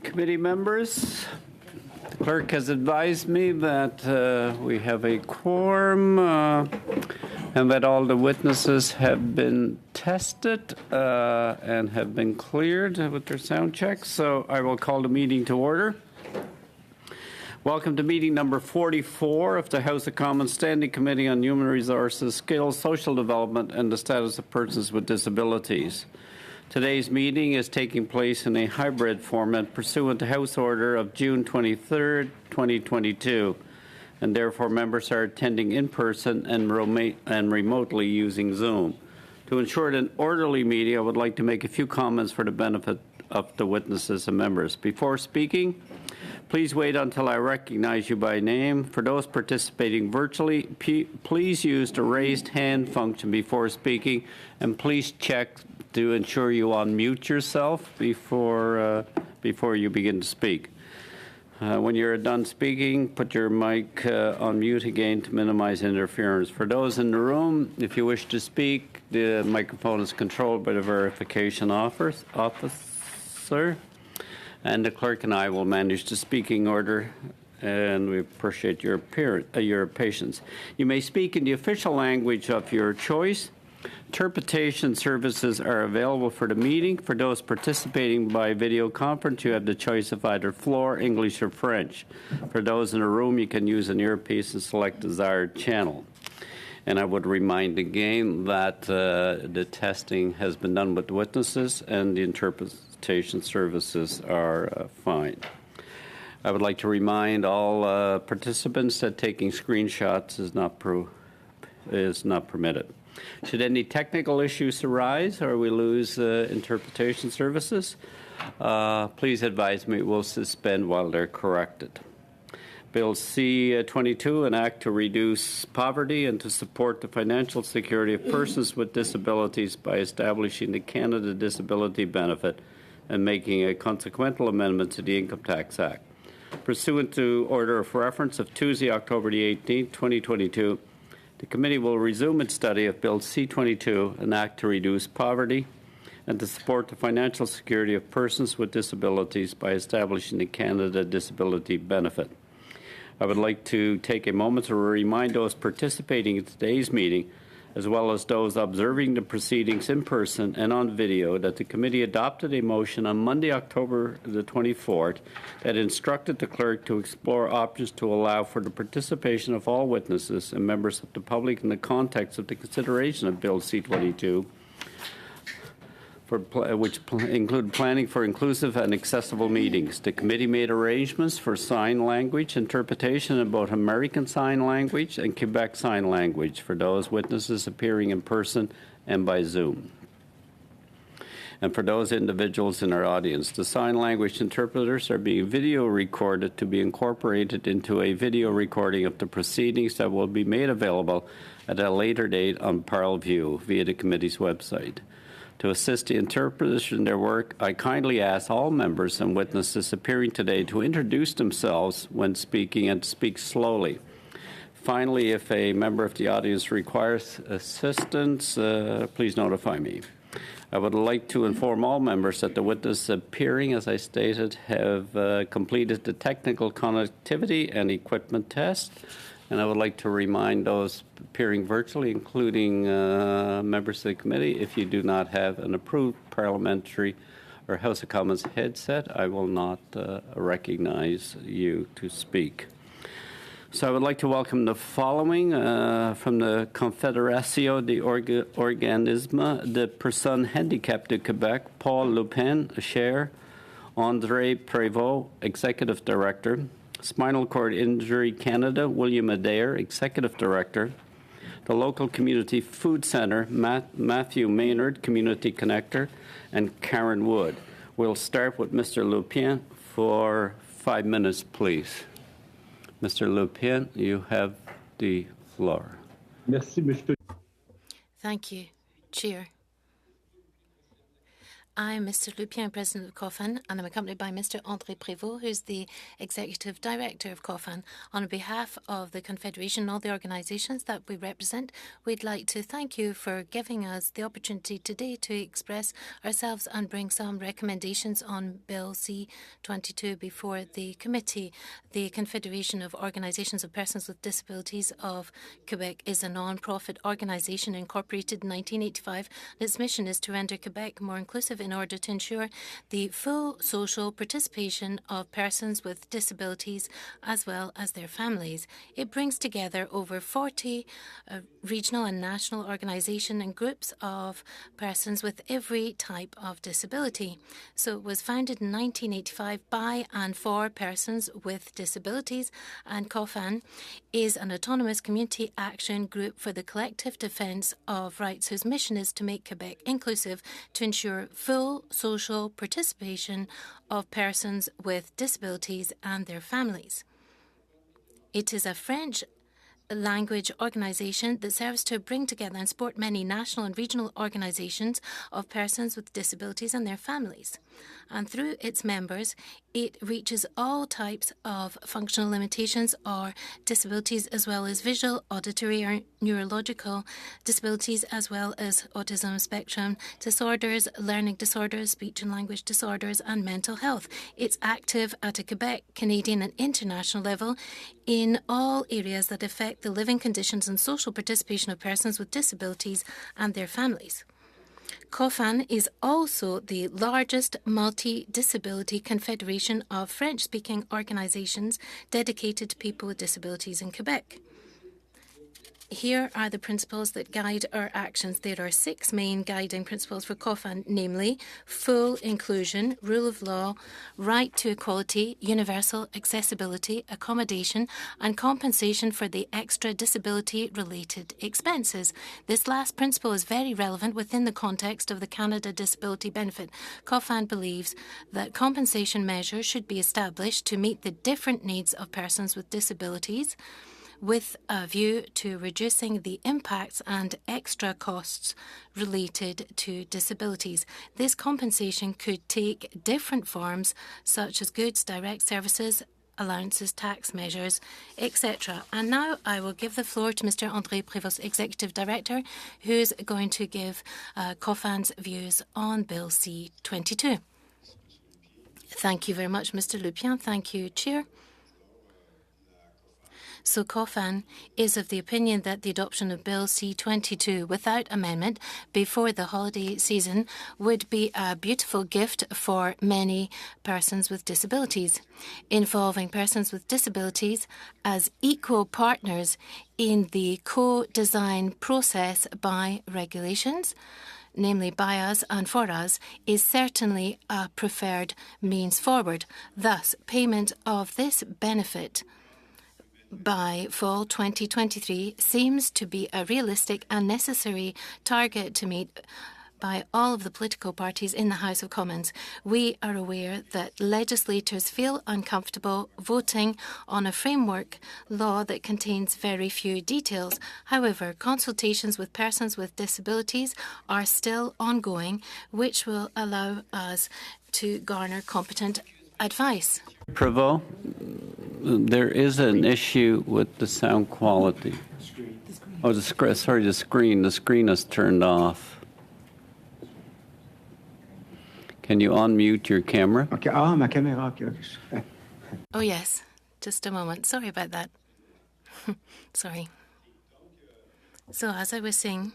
Committee members, the clerk has advised me that we have a quorum and that all the witnesses have been tested and have been cleared with their sound checks. So I will call the meeting to order. Welcome to meeting number 44 of the House of Commons Standing Committee on Human Resources, Skills, Social Development, and the Status of Persons with Disabilities. Today's meeting is taking place in a hybrid format pursuant to House Order of June 23, 2022, and therefore members are attending in person and remotely using Zoom. To ensure an orderly meeting, I would like to make a few comments for the benefit of the witnesses and members. Before speaking, please wait until I recognize you by name. For those participating virtually, please use the raised hand function before speaking, and please check to ensure you unmute yourself before you begin to speak. When you're done speaking, put your mic on mute again to minimize interference. For those in the room, if you wish to speak, the microphone is controlled by the verification officer, and the clerk and I will manage the speaking order, and we appreciate your patience. You may speak in the official language of your choice. Interpretation services are available for the meeting. For those participating by video conference, you have the choice of either floor, English, or French. For those in the room, you can use an earpiece and select the desired channel. And I would remind again that the testing has been done with the witnesses and the interpretation services are fine. I would like to remind all participants that taking screenshots is not permitted. Should any technical issues arise or we lose interpretation services, please advise me. We'll suspend while they're corrected. Bill C-22, an act to reduce poverty and to support the financial security of persons with disabilities by establishing the Canada Disability Benefit and making a consequential amendment to the Income Tax Act. Pursuant to order of reference of Tuesday, October the 18th, 2022, the committee will resume its study of Bill C-22, an act to reduce poverty and to support the financial security of persons with disabilities by establishing the Canada Disability Benefit. I would like to take a moment to remind those participating in today's meeting, as well as those observing the proceedings in person and on video, that the committee adopted a motion on Monday, October the 24th, that instructed the clerk to explore options to allow for the participation of all witnesses and members of the public in the context of the consideration of Bill C-22, which include planning for inclusive and accessible meetings. The committee made arrangements for sign language interpretation in both American Sign Language and Quebec Sign Language for those witnesses appearing in person and by Zoom. And for those individuals in our audience, the sign language interpreters are being video recorded to be incorporated into a video recording of the proceedings that will be made available at a later date on Parleview via the committee's website. To assist the interpreters in their work, I kindly ask all members and witnesses appearing today to introduce themselves when speaking and to speak slowly. Finally, if a member of the audience requires assistance, please notify me. I would like to inform all members that the witnesses appearing, as I stated, have completed the technical connectivity and equipment test. And I would like to remind those appearing virtually, including members of the committee, if you do not have an approved parliamentary or House of Commons headset, I will not recognize you to speak. So I would like to welcome the following from the Confédération des Organismes de Personnes Handicapées de Québec: Paul Lupin, Chair; André Prévost, Executive Director; Spinal Cord Injury Canada, William Adair, Executive Director; the Local Community Food Centre, Matthew Maynard, Community Connector; and Karen Wood. We'll start with Mr. Lupin for 5 minutes, please. Mr. Lupin, you have the floor. Merci, Monsieur. Thank you, Chair. I'm Mr. Lupien, President of COFAN, and I'm accompanied by Mr. André Prévost, who's the Executive Director of COFAN. On behalf of the Confederation and all the organisations that we represent, we'd like to thank you for giving us the opportunity today to express ourselves and bring some recommendations on Bill C-22 before the committee. The Confederation of Organisations of Persons with Disabilities of Quebec is a non-profit organisation incorporated in 1985. Its mission is to render Quebec more inclusive in order to ensure the full social participation of persons with disabilities as well as their families. It brings together over 40 regional and national organisations and groups of persons with every type of disability. So it was founded in 1985 by and for persons with disabilities, and COFAN is an autonomous community action group for the collective defence of rights whose mission is to make Quebec inclusive to ensure full social participation of persons with disabilities and their families. It is a French language organisation that serves to bring together and support many national and regional organisations of persons with disabilities and their families. And through its members, it reaches all types of functional limitations or disabilities, as well as visual, auditory, or neurological disabilities, as well as autism spectrum disorders, learning disorders, speech and language disorders, and mental health. It's active at a Quebec, Canadian, and international level in all areas that affect the living conditions and social participation of persons with disabilities and their families. COFAN is also the largest multi-disability confederation of French-speaking organisations dedicated to people with disabilities in Quebec. Here are the principles that guide our actions. There are 6 main guiding principles for COFAN, namely full inclusion, rule of law, right to equality, universal accessibility, accommodation, and compensation for the extra disability-related expenses. This last principle is very relevant within the context of the Canada Disability Benefit. COFAN believes that compensation measures should be established to meet the different needs of persons with disabilities, with a view to reducing the impacts and extra costs related to disabilities. This compensation could take different forms, such as goods, direct services, allowances, tax measures, etc. And now I will give the floor to Mr. André Prévost, Executive Director, who's going to give COFAN's views on Bill C-22. Thank you very much, Mr. Lupien. Thank you, Chair. So COFAN is of the opinion that the adoption of Bill C-22 without amendment before the holiday season would be a beautiful gift for many persons with disabilities, involving persons with disabilities as equal partners in the co-design process by regulations, namely by us and for us, is certainly a preferred means forward. Thus, payment of this benefit by fall 2023 seems to be a realistic and necessary target to meet by all of the political parties in the House of Commons. We are aware that legislators feel uncomfortable voting on a framework law that contains very few details. However, consultations with persons with disabilities are still ongoing, which will allow us to garner competent advice. Prévost, there is an issue with the sound quality. Oh, the screen. The screen is turned off. Can you unmute your camera? Okay. Ma caméra. Okay. Oh, yes. Just a moment. Sorry about that. Sorry. So, as I was saying,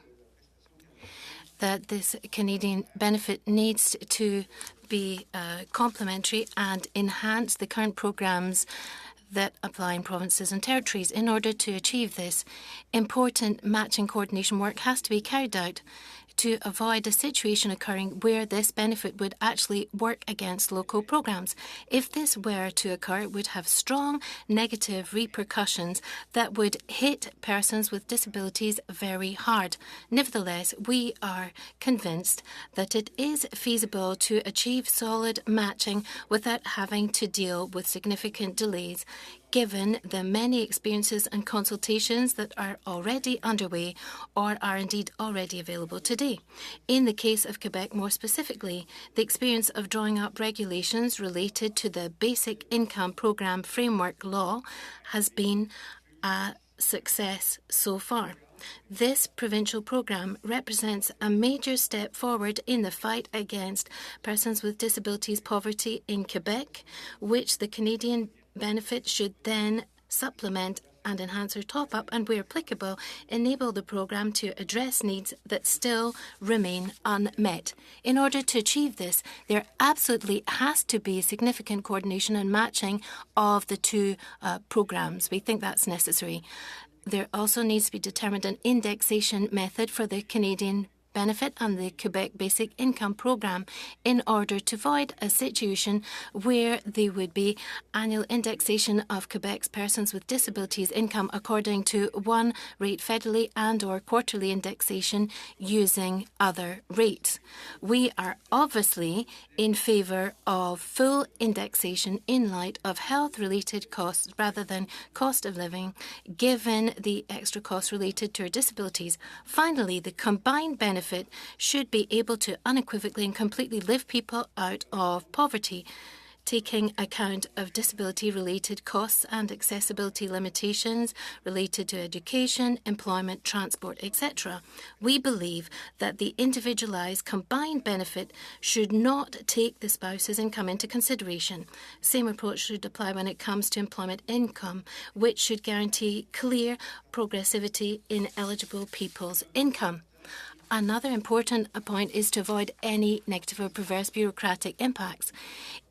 that this Canadian benefit needs to be complementary and enhance the current programs that apply in provinces and territories. In order to achieve this, important matching coordination work has to be carried out to avoid a situation occurring where this benefit would actually work against local programs. If this were to occur, it would have strong negative repercussions that would hit persons with disabilities very hard. Nevertheless, we are convinced that it is feasible to achieve solid matching without having to deal with significant delays given the many experiences and consultations that are already underway or are indeed already available today. In the case of Quebec more specifically, the experience of drawing up regulations related to the Basic Income Programme Framework Law has been a success so far. This provincial programme represents a major step forward in the fight against persons with disabilities poverty in Quebec, which the Canadian benefit should then supplement and enhance or top up, and where applicable, enable the programme to address needs that still remain unmet. In order to achieve this, there absolutely has to be significant coordination and matching of the two programmes. We think that's necessary. There also needs to be determined an indexation method for the Canadian benefit and the Quebec Basic Income Programme in order to avoid a situation where there would be annual indexation of Quebec's persons with disabilities income according to one rate federally and or quarterly indexation using other rates. We are obviously in favour of full indexation in light of health-related costs rather than cost of living, given the extra costs related to our disabilities. Finally, the combined benefit should be able to unequivocally and completely lift people out of poverty, taking account of disability-related costs and accessibility limitations related to education, employment, transport, etc. We believe that the individualised combined benefit should not take the spouse's income into consideration. Same approach should apply when it comes to employment income, which should guarantee clear progressivity in eligible people's income. Another important point is to avoid any negative or perverse bureaucratic impacts.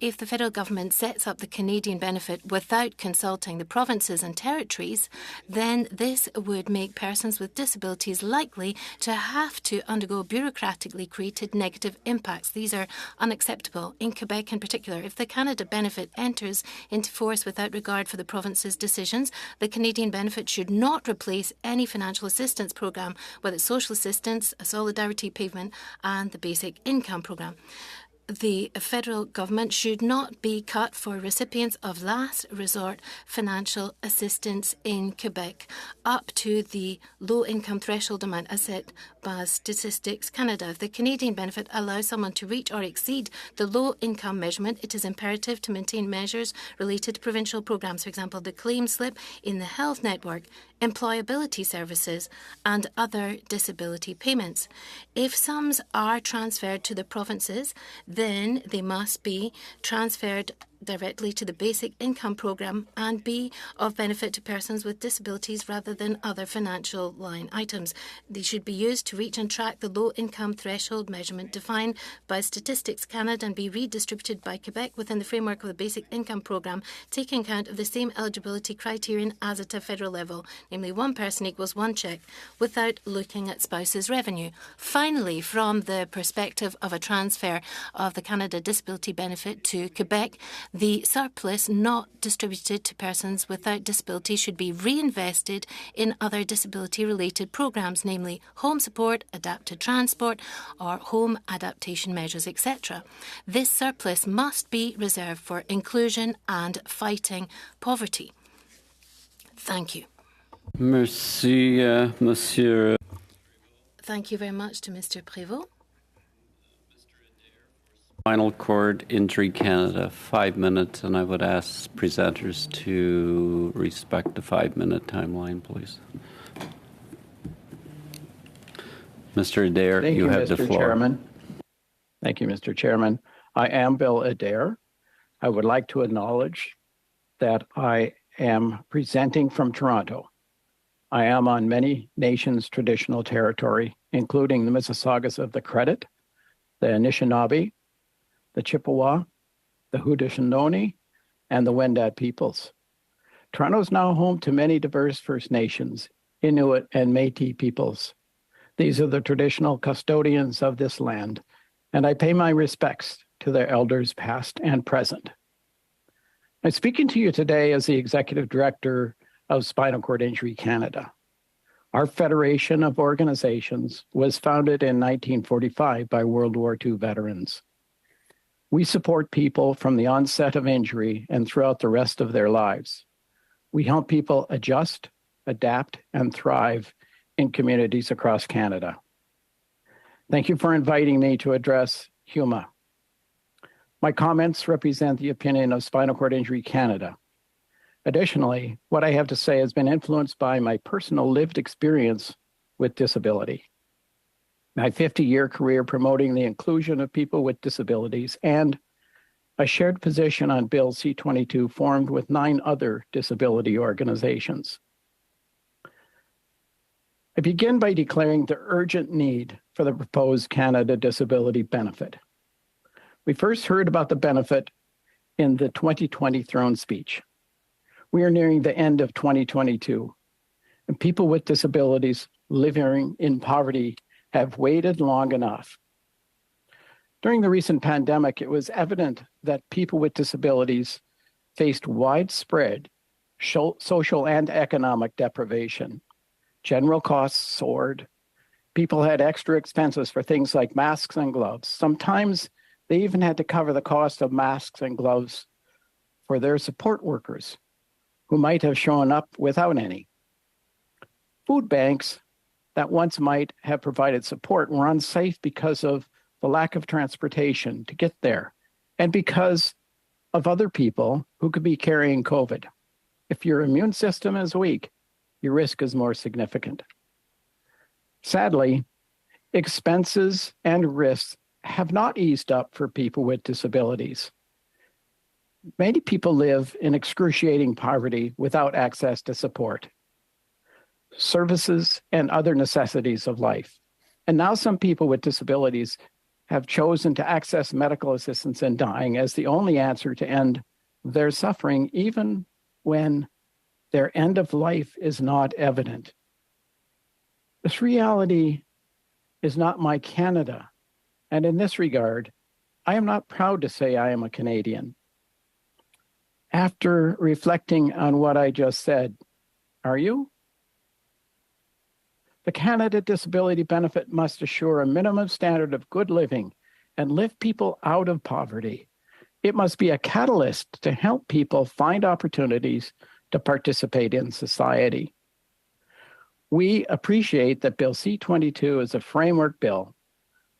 If the federal government sets up the Canadian benefit without consulting the provinces and territories, then this would make persons with disabilities likely to have to undergo bureaucratically created negative impacts. These are unacceptable. In Quebec in particular, if the Canada benefit enters into force without regard for the province's decisions, the Canadian benefit should not replace any financial assistance programme, whether it's social assistance, a solidarity payment, and the basic income programme. The federal government should not be cut for recipients of last resort financial assistance in Quebec up to the low income threshold amount as set by Statistics Canada. If the Canadian benefit allows someone to reach or exceed the low income measurement, it is imperative to maintain measures related to provincial programs, for example, the claim slip in the health network, employability services, and other disability payments. If sums are transferred to the provinces, then they must be transferred directly to the Basic Income Programme and be of benefit to persons with disabilities rather than other financial line items. They should be used to reach and track the low income threshold measurement defined by Statistics Canada and be redistributed by Quebec within the framework of the Basic Income Programme, taking account of the same eligibility criterion as at a federal level, namely one person equals one cheque, without looking at spouses' revenue. Finally, from the perspective of a transfer of the Canada Disability Benefit to Quebec, the surplus not distributed to persons without disability should be reinvested in other disability-related programs, namely home support, adapted transport, or home adaptation measures, etc. This surplus must be reserved for inclusion and fighting poverty. Thank you. Merci, Monsieur. Thank you very much to Mr. Prévost. Spinal Cord Injury Canada, 5 minutes, and I would ask presenters to respect the 5-minute timeline, please. Mr. Adair, you have the floor. Chairman. Thank you, Mr. Chairman. I am Bill Adair. I would like to acknowledge that I am presenting from Toronto. I am on many nations' traditional territory, including the Mississaugas of the Credit, the Anishinaabe, the Chippewa, the Haudenosaunee, and the Wendat peoples. Toronto is now home to many diverse First Nations, Inuit, and Métis peoples. These are the traditional custodians of this land, and I pay my respects to their elders past and present. I'm speaking to you today as the Executive Director of Spinal Cord Injury Canada. Our federation of organizations was founded in 1945 by World War II veterans. We support people from the onset of injury and throughout the rest of their lives. We help people adjust, adapt, and thrive in communities across Canada. Thank you for inviting me to address HUMA. My comments represent the opinion of Spinal Cord Injury Canada. Additionally, what I have to say has been influenced by my personal lived experience with disability. My 50-year career promoting the inclusion of people with disabilities and a shared position on Bill C-22 formed with 9 other disability organizations. I begin by declaring the urgent need for the proposed Canada Disability Benefit. We first heard about the benefit in the 2020 throne speech. We are nearing the end of 2022, and people with disabilities living in poverty have waited long enough. During the recent pandemic, it was evident that people with disabilities faced widespread social and economic deprivation. General costs soared. People had extra expenses for things like masks and gloves. Sometimes they even had to cover the cost of masks and gloves for their support workers, who might have shown up without any. Food banks that once might have provided support were unsafe because of the lack of transportation to get there and because of other people who could be carrying COVID. If your immune system is weak, your risk is more significant. Sadly, expenses and risks have not eased up for people with disabilities. Many people live in excruciating poverty without access to support, services, and other necessities of life. And now some people with disabilities have chosen to access medical assistance in dying as the only answer to end their suffering, even when their end of life is not evident. This reality is not my Canada, and in this regard, I am not proud to say I am a Canadian. After reflecting on what I just said, are you? The Canada Disability Benefit must assure a minimum standard of good living and lift people out of poverty. It must be a catalyst to help people find opportunities to participate in society. We appreciate that Bill C-22 is a framework bill,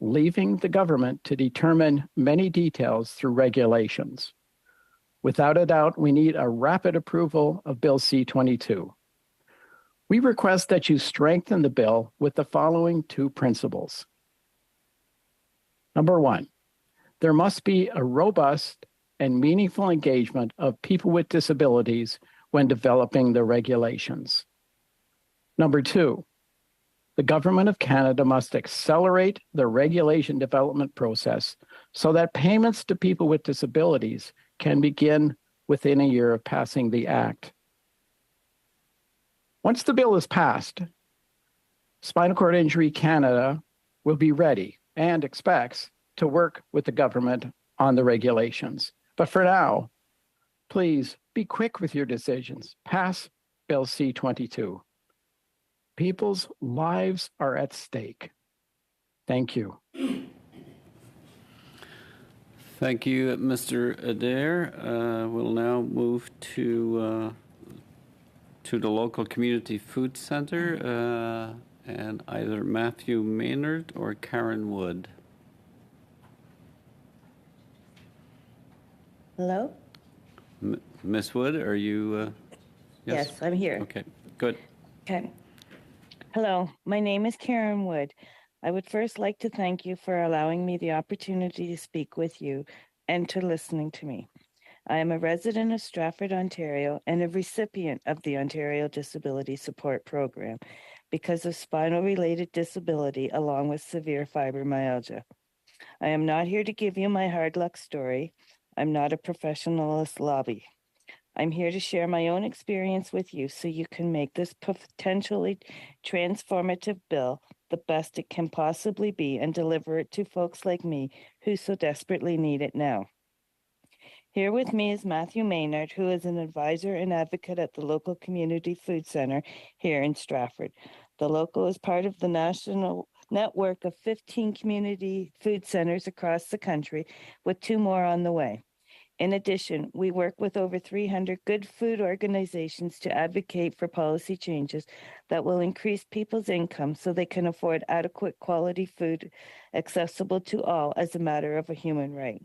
leaving the government to determine many details through regulations. Without a doubt, we need a rapid approval of Bill C-22. We request that you strengthen the bill with the following 2 principles. Number 1, there must be a robust and meaningful engagement of people with disabilities when developing the regulations. Number 2, the Government of Canada must accelerate the regulation development process so that payments to people with disabilities can begin within a year of passing the Act. Once the bill is passed, Spinal Cord Injury Canada will be ready and expects to work with the government on the regulations. But for now, please be quick with your decisions. Pass Bill C-22. People's lives are at stake. Thank you. Thank you, Mr. Adair. We'll now move to the local community food center, and either Matthew Maynard or Karen Wood. Hello? Ms. Wood, are you? Yes, I'm here. Okay, good. Okay. Hello, my name is Karen Wood. I would first like to thank you for allowing me the opportunity to speak with you and to listening to me. I am a resident of Stratford, Ontario, and a recipient of the Ontario Disability Support Program because of spinal-related disability along with severe fibromyalgia. I am not here to give you my hard luck story. I'm not a professionalist lobby. I'm here to share my own experience with you so you can make this potentially transformative bill the best it can possibly be and deliver it to folks like me who so desperately need it now. Here with me is Matthew Maynard, who is an advisor and advocate at the local community food center here in Stratford. The local is part of the national network of 15 community food centers across the country, with 2 more on the way. In addition, we work with over 300 good food organizations to advocate for policy changes that will increase people's income so they can afford adequate quality food accessible to all as a matter of a human right.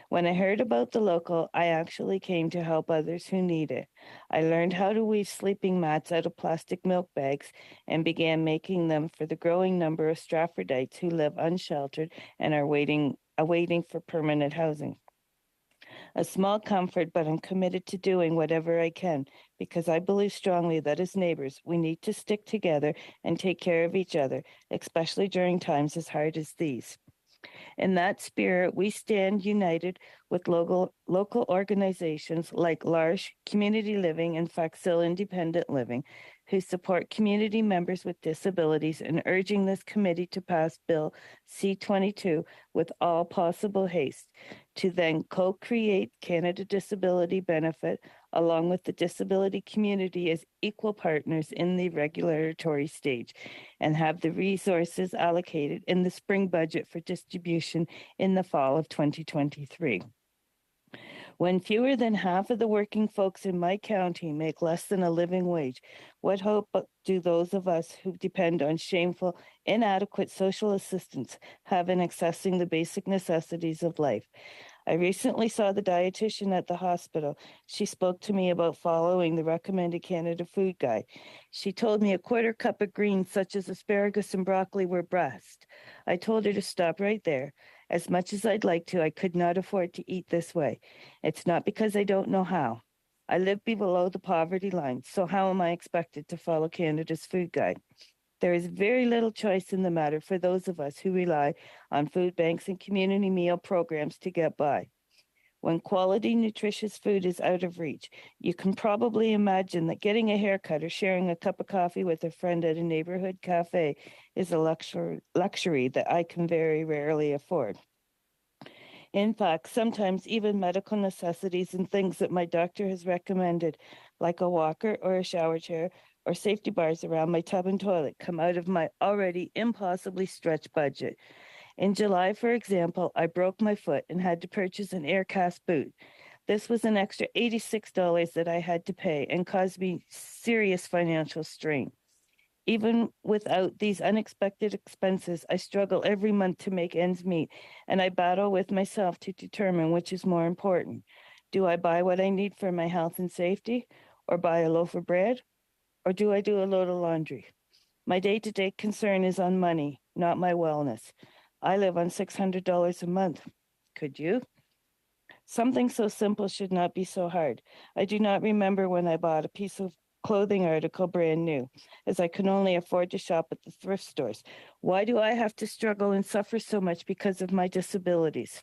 When I heard about the local, I actually came to help others who need it. I learned how to weave sleeping mats out of plastic milk bags and began making them for the growing number of Straffordites who live unsheltered and are awaiting for permanent housing. A small comfort, but I'm committed to doing whatever I can because I believe strongly that as neighbors, we need to stick together and take care of each other, especially during times as hard as these. In that spirit, we stand united with local organizations like L'Arche Community Living and Foxhill Independent Living, who support community members with disabilities, and urging this committee to pass Bill C-22 with all possible haste to then co-create Canada Disability Benefit along with the disability community as equal partners in the regulatory stage and have the resources allocated in the spring budget for distribution in the fall of 2023. When fewer than half of the working folks in my county make less than a living wage, what hope do those of us who depend on shameful, inadequate social assistance have in accessing the basic necessities of life? I recently saw the dietitian at the hospital. She spoke to me about following the recommended Canada Food Guide. She told me a quarter cup of greens such as asparagus and broccoli were best. I told her to stop right there. As much as I'd like to, I could not afford to eat this way. It's not because I don't know how. I live below the poverty line, so how am I expected to follow Canada's food guide? There is very little choice in the matter for those of us who rely on food banks and community meal programs to get by. When quality, nutritious food is out of reach, you can probably imagine that getting a haircut or sharing a cup of coffee with a friend at a neighborhood cafe is a luxury that I can very rarely afford. In fact, sometimes even medical necessities and things that my doctor has recommended, like a walker or a shower chair or safety bars around my tub and toilet, come out of my already impossibly stretched budget. In July, for example, I broke my foot and had to purchase an air cast boot. This was an extra $86 that I had to pay and caused me serious financial strain. Even without these unexpected expenses, I struggle every month to make ends meet, and I battle with myself to determine which is more important. Do I buy what I need for my health and safety, or buy a loaf of bread, or do I do a load of laundry? My day-to-day concern is on money, not my wellness. I live on $600 a month. Could you? Something so simple should not be so hard. I do not remember when I bought a piece of clothing article brand new, as I can only afford to shop at the thrift stores. Why do I have to struggle and suffer so much because of my disabilities?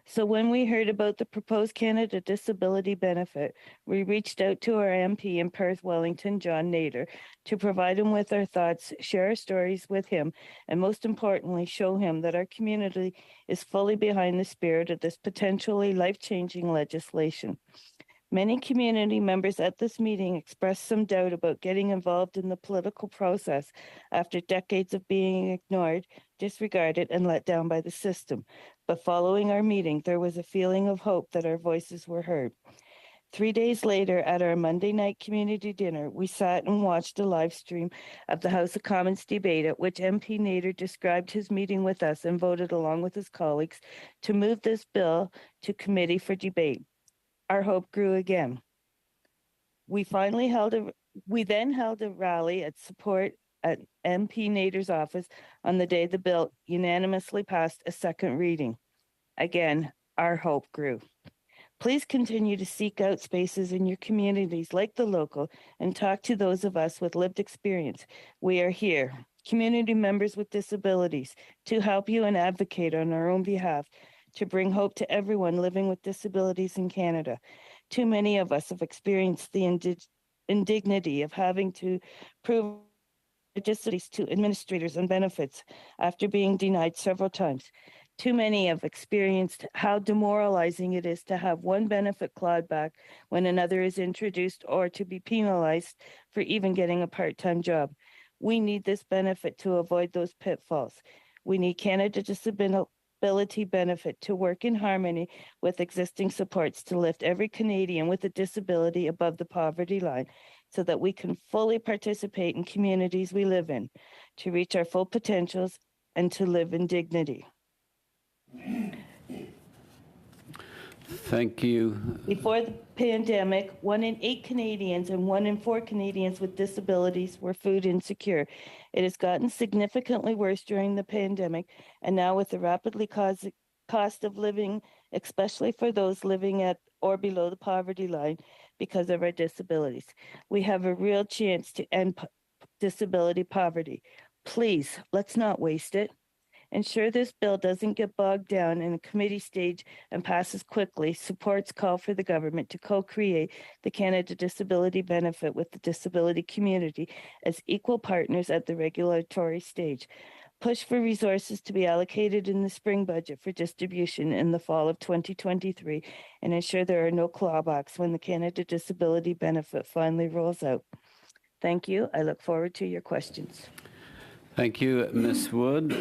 So when we heard about the proposed Canada Disability Benefit, we reached out to our MP in Perth Wellington, John Nader, to provide him with our thoughts, share our stories with him, and most importantly, show him that our community is fully behind the spirit of this potentially life-changing legislation. Many community members at this meeting expressed some doubt about getting involved in the political process after decades of being ignored, disregarded, and let down by the system. But following our meeting, there was a feeling of hope that our voices were heard. 3 days later, at our Monday night community dinner, we sat and watched a live stream of the House of Commons debate at which MP Nader described his meeting with us and voted along with his colleagues to move this bill to committee for debate. Our hope grew again. We then held a rally at support at MP Nader's office on the day the bill unanimously passed a second reading. Again, our hope grew. Please continue to seek out spaces in your communities like the local and talk to those of us with lived experience. We are here, community members with disabilities, to help you and advocate on our own behalf, to bring hope to everyone living with disabilities in Canada. Too many of us have experienced the indignity of having to prove disabilities to administrators and benefits after being denied several times. Too many have experienced how demoralizing it is to have one benefit clawed back when another is introduced, or to be penalized for even getting a part-time job. We need this benefit to avoid those pitfalls. We need Canada disability benefit to work in harmony with existing supports to lift every Canadian with a disability above the poverty line so that we can fully participate in communities we live in, to reach our full potentials and to live in dignity. Thank you. Before the pandemic, 1 in 8 Canadians and 1 in 4 Canadians with disabilities were food insecure. It has gotten significantly worse during the pandemic, and now with the rapidly cost of living, especially for those living at or below the poverty line because of our disabilities, we have a real chance to end disability poverty. Please, let's not waste it. Ensure this bill doesn't get bogged down in a committee stage and passes quickly. Supports call for the government to co-create the Canada Disability Benefit with the disability community as equal partners at the regulatory stage. Push for resources to be allocated in the spring budget for distribution in the fall of 2023 and ensure there are no clawbacks when the Canada Disability Benefit finally rolls out. Thank you. I look forward to your questions. Thank you, Ms. Wood.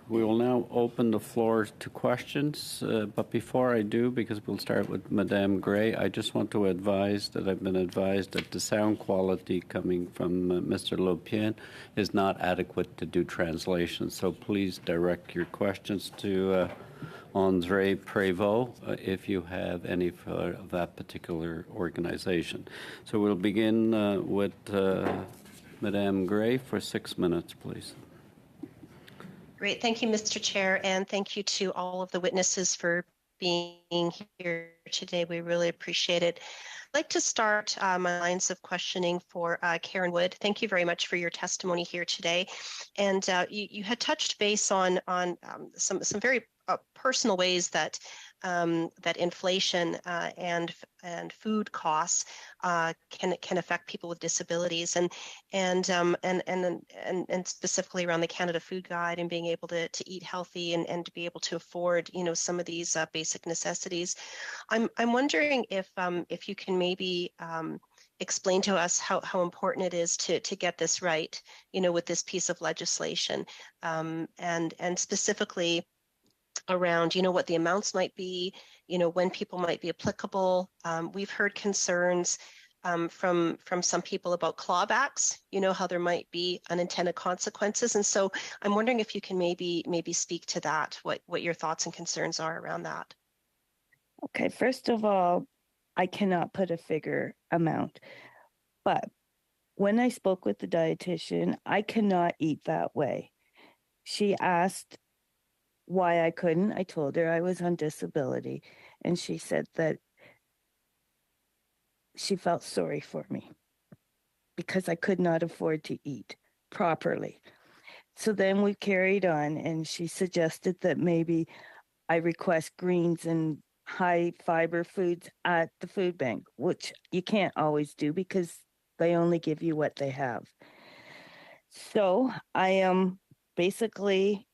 We will now open the floor to questions. But before I do, because we'll start with Madame Gray, I just want to advise that I've been advised that the sound quality coming from Mr. Lopien is not adequate to do translation. So please direct your questions to André Prévost if you have any for that particular organization. So we'll begin with Madame Gray for 6 minutes, please. Great. Thank you, Mr. Chair, and thank you to all of the witnesses for being here today. We really appreciate it. I'd like to start my lines of questioning for Karen Wood. Thank you very much for your testimony here today. And you had touched base on some very personal ways that that inflation and food costs can affect people with disabilities, and specifically around the Canada Food Guide and being able to eat healthy and to be able to afford some of these basic necessities. I'm wondering if you can maybe explain to us how important it is to get this right, with this piece of legislation, and specifically around, what the amounts might be, when people might be applicable. We've heard concerns from some people about clawbacks, how there might be unintended consequences. And so I'm wondering if you can maybe speak to that, what your thoughts and concerns are around that. Okay, first of all, I cannot put a figure amount, but when I spoke with the dietitian, I cannot eat that way. She asked why I couldn't. I told her I was on disability, and she said that she felt sorry for me because I could not afford to eat properly. So then we carried on, and she suggested that maybe I request greens and high fiber foods at the food bank, which you can't always do because they only give you what they have. So I am basically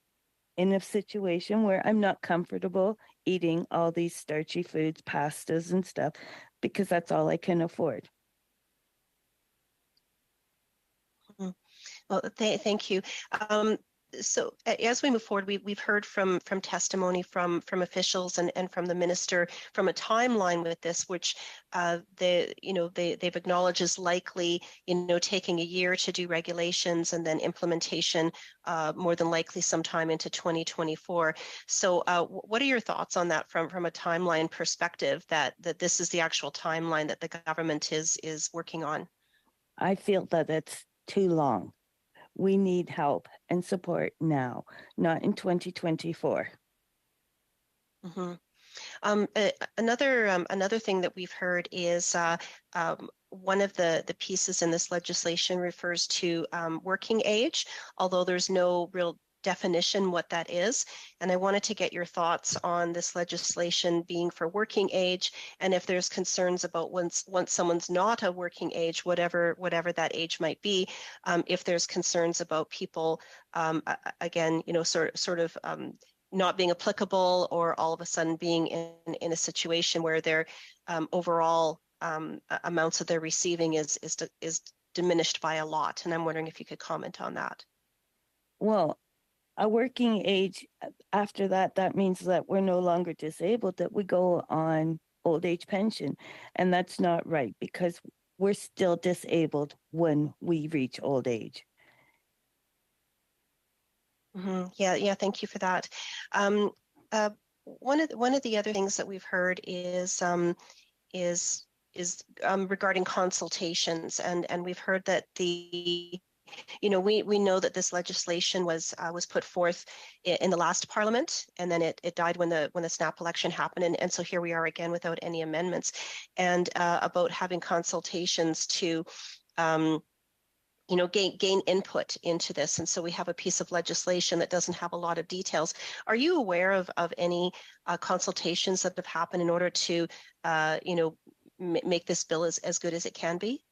in a situation where I'm not comfortable eating all these starchy foods, pastas and stuff, because that's all I can afford. Well, thank you. So as we move forward, we've heard from testimony from officials and from the minister from a timeline with this, which they've acknowledged is likely taking a year to do regulations and then implementation more than likely sometime into 2024. So what are your thoughts on that from a timeline perspective, that this is the actual timeline that the government is working on? I feel that it's too long. We need help and support now, not in 2024. Mm-hmm. Another thing that we've heard is one of the pieces in this legislation refers to working age, although there's no real definition what that is. And I wanted to get your thoughts on this legislation being for working age, and if there's concerns about once someone's not a working age, whatever that age might be, if there's concerns about people, again, sort of not being applicable, or all of a sudden being in a situation where their overall amounts that they're receiving is diminished by a lot. And I'm wondering if you could comment on that. Well, a working age, after that means that we're no longer disabled, that we go on old age pension. And that's not right because we're still disabled when we reach old age. Yeah, thank you for that. One of the other things that we've heard is regarding consultations, and we've heard that we know that this legislation was put forth in the last Parliament, and then it died when the snap election happened, and so here we are again without any amendments, and about having consultations to gain input into this. And so we have a piece of legislation that doesn't have a lot of details. Are you aware of any consultations that have happened in order to, make this bill as good as it can be?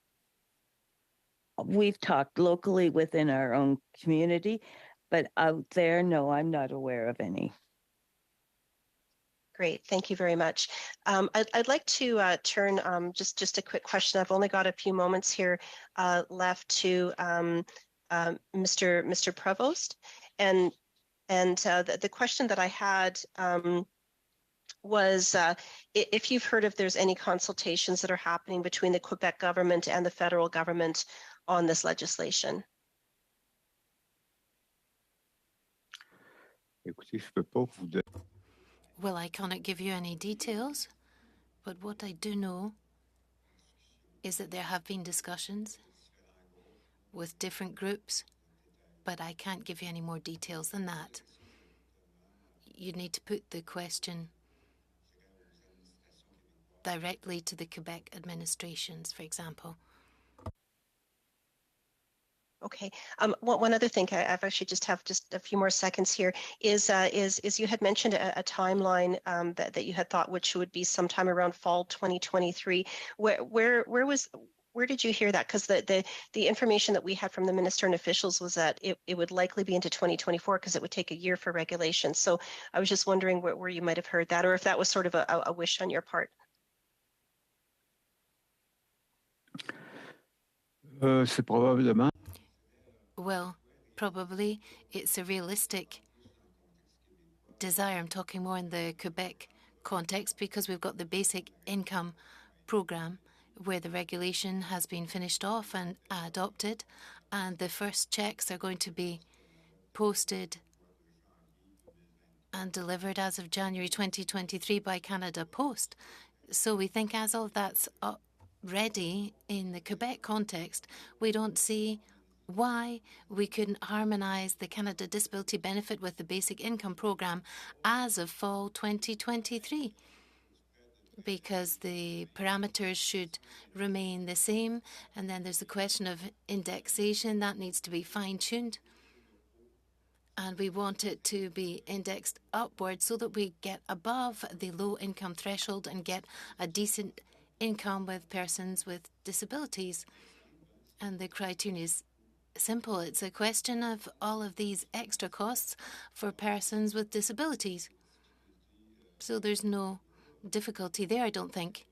We've talked locally within our own community, but out there, no, I'm not aware of any. Great, thank you very much. I'd like to turn just a quick question. I've only got a few moments here left to Mr. Prevost, and the question that I had was if you've heard if there's any consultations that are happening between the Quebec government and the federal government on this legislation. Écoutez, je peux pas vous donner. Well, I cannot give you any details, but what I do know is that there have been discussions with different groups, but I can't give you any more details than that. You need to put the question directly to the Quebec administrations, for example. Okay. One other thing, I've actually just a few more seconds here, is you had mentioned a timeline that you had thought which would be sometime around fall 2023. Where did you hear that? Because the information that we had from the minister and officials was that it would likely be into 2024 because it would take a year for regulation. So I was just wondering where you might have heard that, or if that was sort of a wish on your part. C'est probablement. Well, probably it's a realistic desire. I'm talking more in the Quebec context because we've got the basic income program where the regulation has been finished off and adopted, and the first checks are going to be posted and delivered as of January 2023 by Canada Post. So we think as all that's ready in the Quebec context, we don't see why we couldn't harmonise the Canada Disability Benefit with the Basic Income Programme as of fall 2023, because the parameters should remain the same, and then there's the question of indexation that needs to be fine-tuned, and we want it to be indexed upward so that we get above the low-income threshold and get a decent income with persons with disabilities. And the criteria is simple. It's a question of all of these extra costs for persons with disabilities. So there's no difficulty there, I don't think.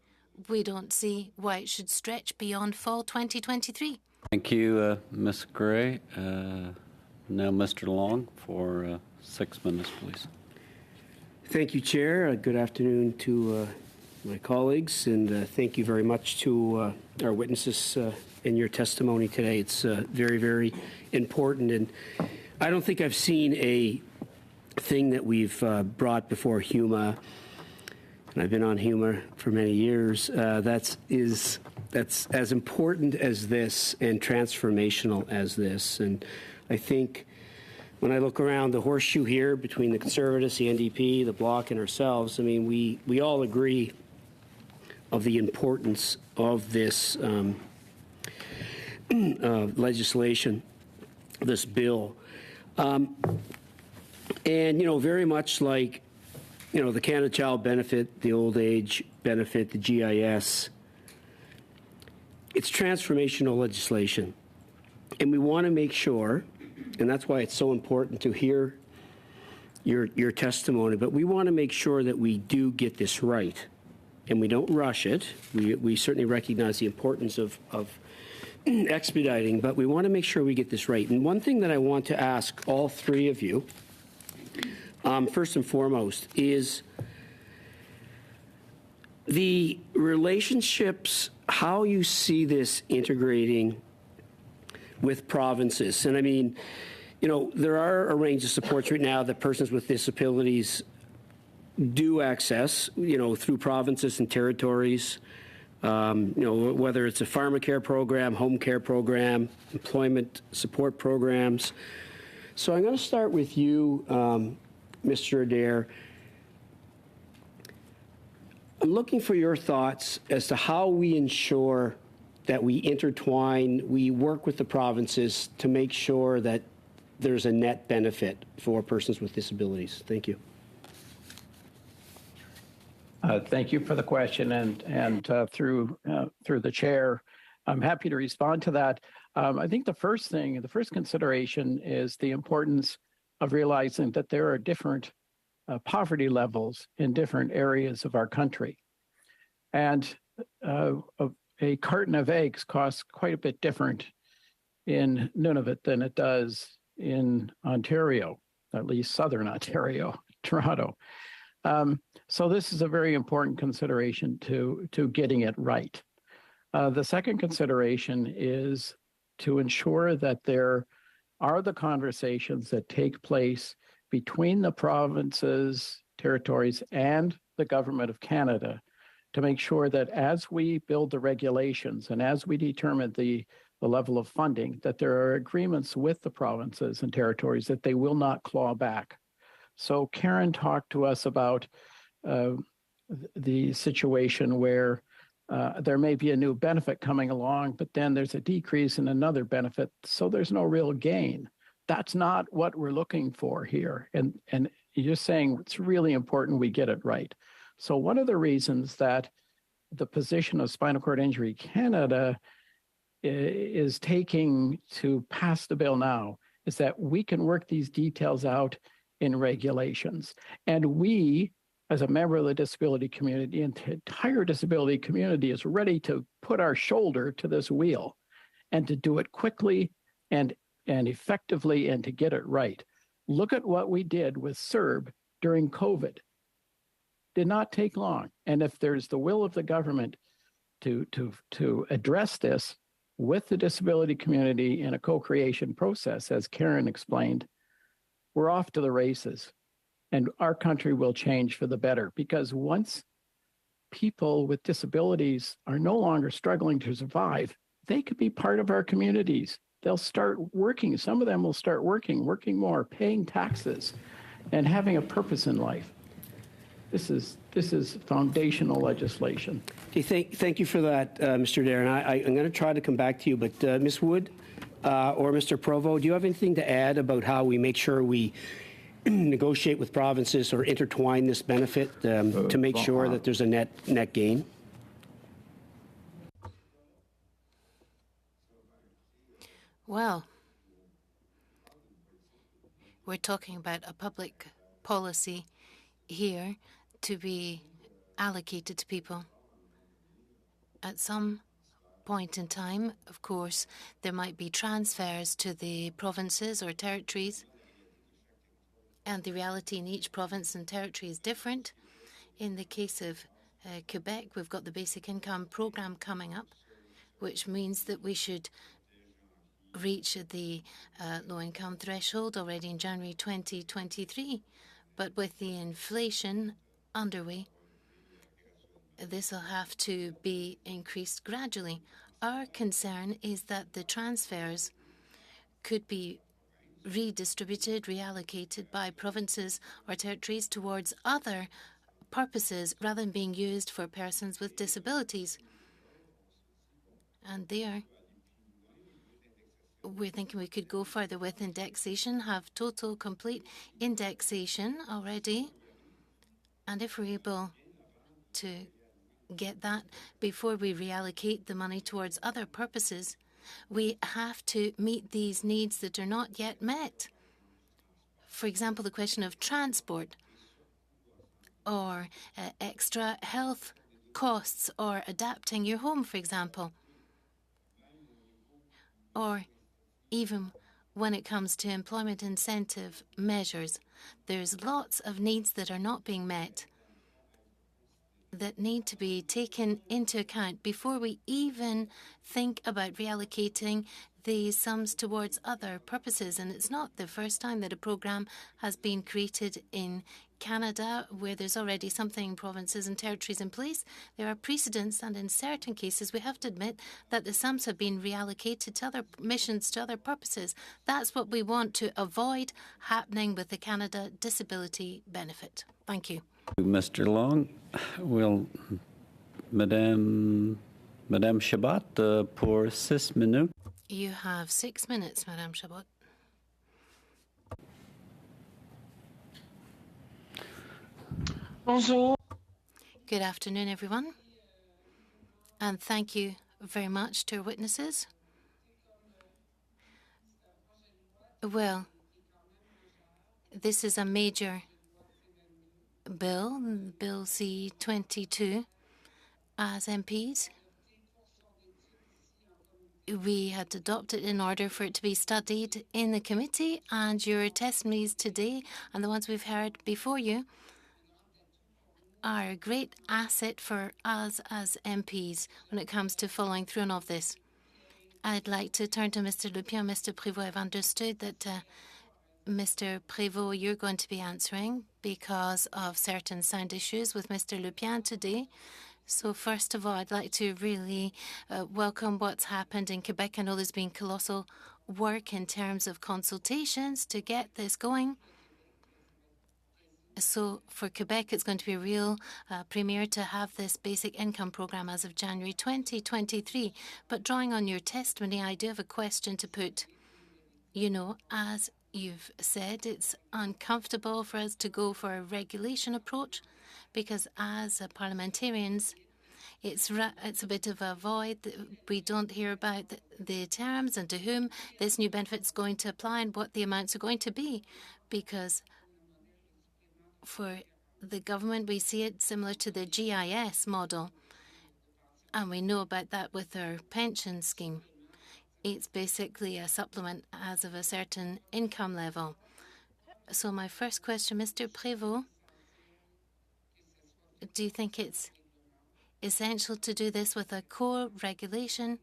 We don't see why it should stretch beyond fall 2023. Thank you, Ms. Gray. Now, Mr. Long, for 6 minutes, please. Thank you, Chair. Good afternoon to my colleagues, and thank you very much to our witnesses in your testimony today. It's very, very important, and I don't think I've seen a thing that we've brought before HUMA, and I've been on HUMA for many years, that's as important as this and transformational as this. And I think when I look around the horseshoe here between the Conservatives, the NDP, the Bloc, and ourselves, I mean, we all agree of the importance of this legislation, this bill. And, very much like, the Canada Child Benefit, the Old Age Benefit, the GIS, it's transformational legislation. And we want to make sure, and that's why it's so important to hear your testimony, but we want to make sure that we do get this right. And we don't rush it. We certainly recognize the importance of expediting, but we want to make sure we get this right. And one thing that I want to ask all three of you First and foremost, is the relationships, how you see this integrating with provinces. And I mean, you know, there are a range of supports right now that persons with disabilities do access, you know, through provinces and territories. You know, whether it's a pharmacare program, home care program, employment support programs. So I'm going to start with you, Mr. Adair. I'm looking for your thoughts as to how we ensure that we intertwine, we work with the provinces to make sure that there's a net benefit for persons with disabilities. Thank you. Thank you for the question, and through the chair, I'm happy to respond to that. I think the first consideration is the importance of realizing that there are different poverty levels in different areas of our country, and a carton of eggs costs quite a bit different in Nunavut than it does in Ontario, at least Southern Ontario, Toronto. So this is a very important consideration to getting it right. The second consideration is to ensure that there are the conversations that take place between the provinces, territories, and the Government of Canada to make sure that as we build the regulations and as we determine the level of funding, that there are agreements with the provinces and territories that they will not claw back. So Karen talked to us about the situation where there may be a new benefit coming along, but then there's a decrease in another benefit, so there's no real gain. That's not what we're looking for here. And you're saying it's really important we get it right. So one of the reasons that the position of Spinal Cord Injury Canada is taking to pass the bill now is that we can work these details out in regulations. And we, as a member of the disability community, and the entire disability community is ready to put our shoulder to this wheel and to do it quickly and effectively and to get it right. Look at what we did with CERB during COVID. Did not take long. And if there's the will of the government to address this with the disability community in a co-creation process, as Karen explained, we're off to the races. And our country will change for the better, because once people with disabilities are no longer struggling to survive, they could be part of our communities. They'll start working. Some of them will start working more, paying taxes, and having a purpose in life. This is foundational legislation. Okay, thank you for that, Mr. Adair. And I'm going to try to come back to you, but Ms. Wood or Mr. Provo, do you have anything to add about how we make sure we negotiate with provinces or intertwine this benefit to make sure that there's a net gain? Well, we're talking about a public policy here to be allocated to people. At some point in time, of course, there might be transfers to the provinces or territories, and the reality in each province and territory is different. In the case of Quebec, we've got the basic income program coming up, which means that we should reach the low-income threshold already in January 2023. But with the inflation underway, this will have to be increased gradually. Our concern is that the transfers could be redistributed, reallocated by provinces or territories towards other purposes rather than being used for persons with disabilities. And there, we're thinking we could go further with indexation, have total, complete indexation already. And if we're able to get that before we reallocate the money towards other purposes, we have to meet these needs that are not yet met. For example, the question of transport or extra health costs or adapting your home, for example, or even when it comes to employment incentive measures. There's lots of needs that are not being met that need to be taken into account before we even think about reallocating these sums towards other purposes. And it's not the first time that a programme has been created in Canada where there's already something provinces and territories in place. There are precedents, and in certain cases we have to admit that the sums have been reallocated to other missions, to other purposes. That's what we want to avoid happening with the Canada Disability Benefit. Thank you. Mr. Long, will Madame Chabot pour 6 minutes. You have 6 minutes, Madame Chabot. Bonjour. Good afternoon, everyone. And thank you very much to our witnesses. Well, this is a major bill, Bill C-22, as MPs. We had adopted in order for it to be studied in the committee, and your testimonies today and the ones we've heard before you are a great asset for us as MPs when it comes to following through on all of this. I'd like to turn to Mr. Lupien and Mr. Prévost. I've understood that Mr. Prévost, you're going to be answering because of certain sound issues with Mr. Lupien today. So first of all, I'd like to really welcome what's happened in Quebec. I know there's been colossal work in terms of consultations to get this going. So for Quebec, it's going to be a real premiere to have this basic income program as of January 2023. But drawing on your testimony, I do have a question to put. You know, as you've said, it's uncomfortable for us to go for a regulation approach because as parliamentarians, it's a bit of a void. We don't hear about the terms and to whom this new benefit's going to apply and what the amounts are going to be, because for the government, we see it similar to the GIS model, and we know about that with our pension scheme. It's basically a supplement as of a certain income level. So my first question, Mr. Prévost, do you think it's essential to do this with a core regulation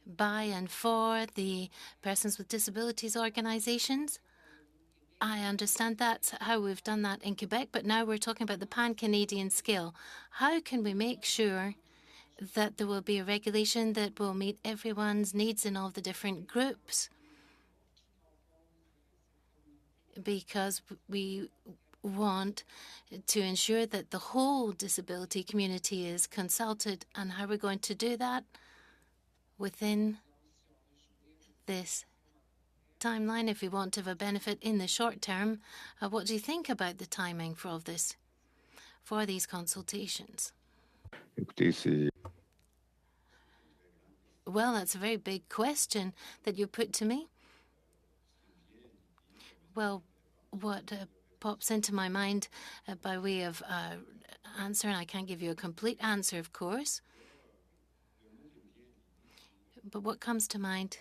by and for the persons with disabilities organizations? I understand that's how we've done that in Quebec, but now we're talking about the pan-Canadian scale. How can we make sure that there will be a regulation that will meet everyone's needs in all the different groups? Because we want to ensure that the whole disability community is consulted, and how we're going to do that within this timeline if we want to have a benefit in the short term. What do you think about the timing for all of this, for these consultations? Well, that's a very big question that you put to me. Well, what pops into my mind by way of answer, and I can't give you a complete answer, of course, but what comes to mind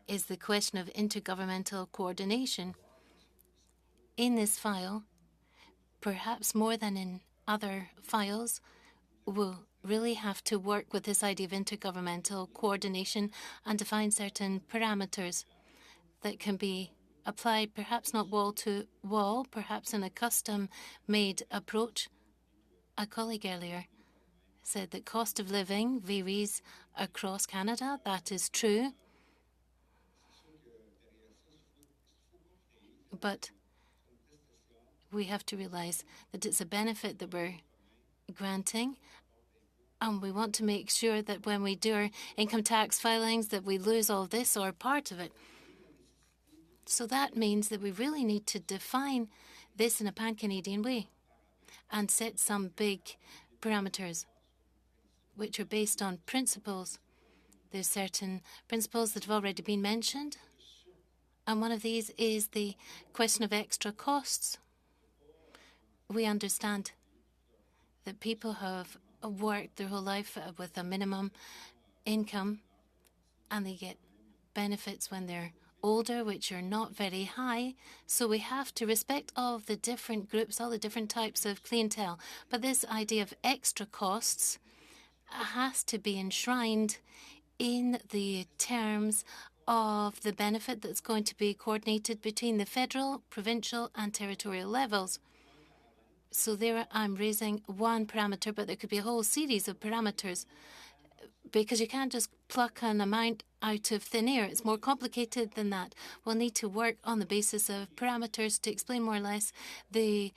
is the question of intergovernmental coordination. In this file, perhaps more than in other files, we'll really have to work with this idea of intergovernmental coordination and define certain parameters that can be applied, perhaps not wall to wall, perhaps in a custom-made approach. A colleague earlier said that cost of living varies across Canada. That is true. But we have to realize that it's a benefit that we're granting, and we want to make sure that when we do our income tax filings that we lose all this or part of it. So that means that we really need to define this in a pan-Canadian way and set some big parameters which are based on principles. There's certain principles that have already been mentioned, and one of these is the question of extra costs. We understand that people have worked their whole life with a minimum income, and they get benefits when they're older, which are not very high. So we have to respect all of the different groups, all the different types of clientele. But this idea of extra costs has to be enshrined in the terms of the benefit that's going to be coordinated between the federal, provincial and territorial levels. So there I'm raising one parameter, but there could be a whole series of parameters, because you can't just pluck an amount out of thin air. It's more complicated than that. We'll need to work on the basis of parameters to explain more or less the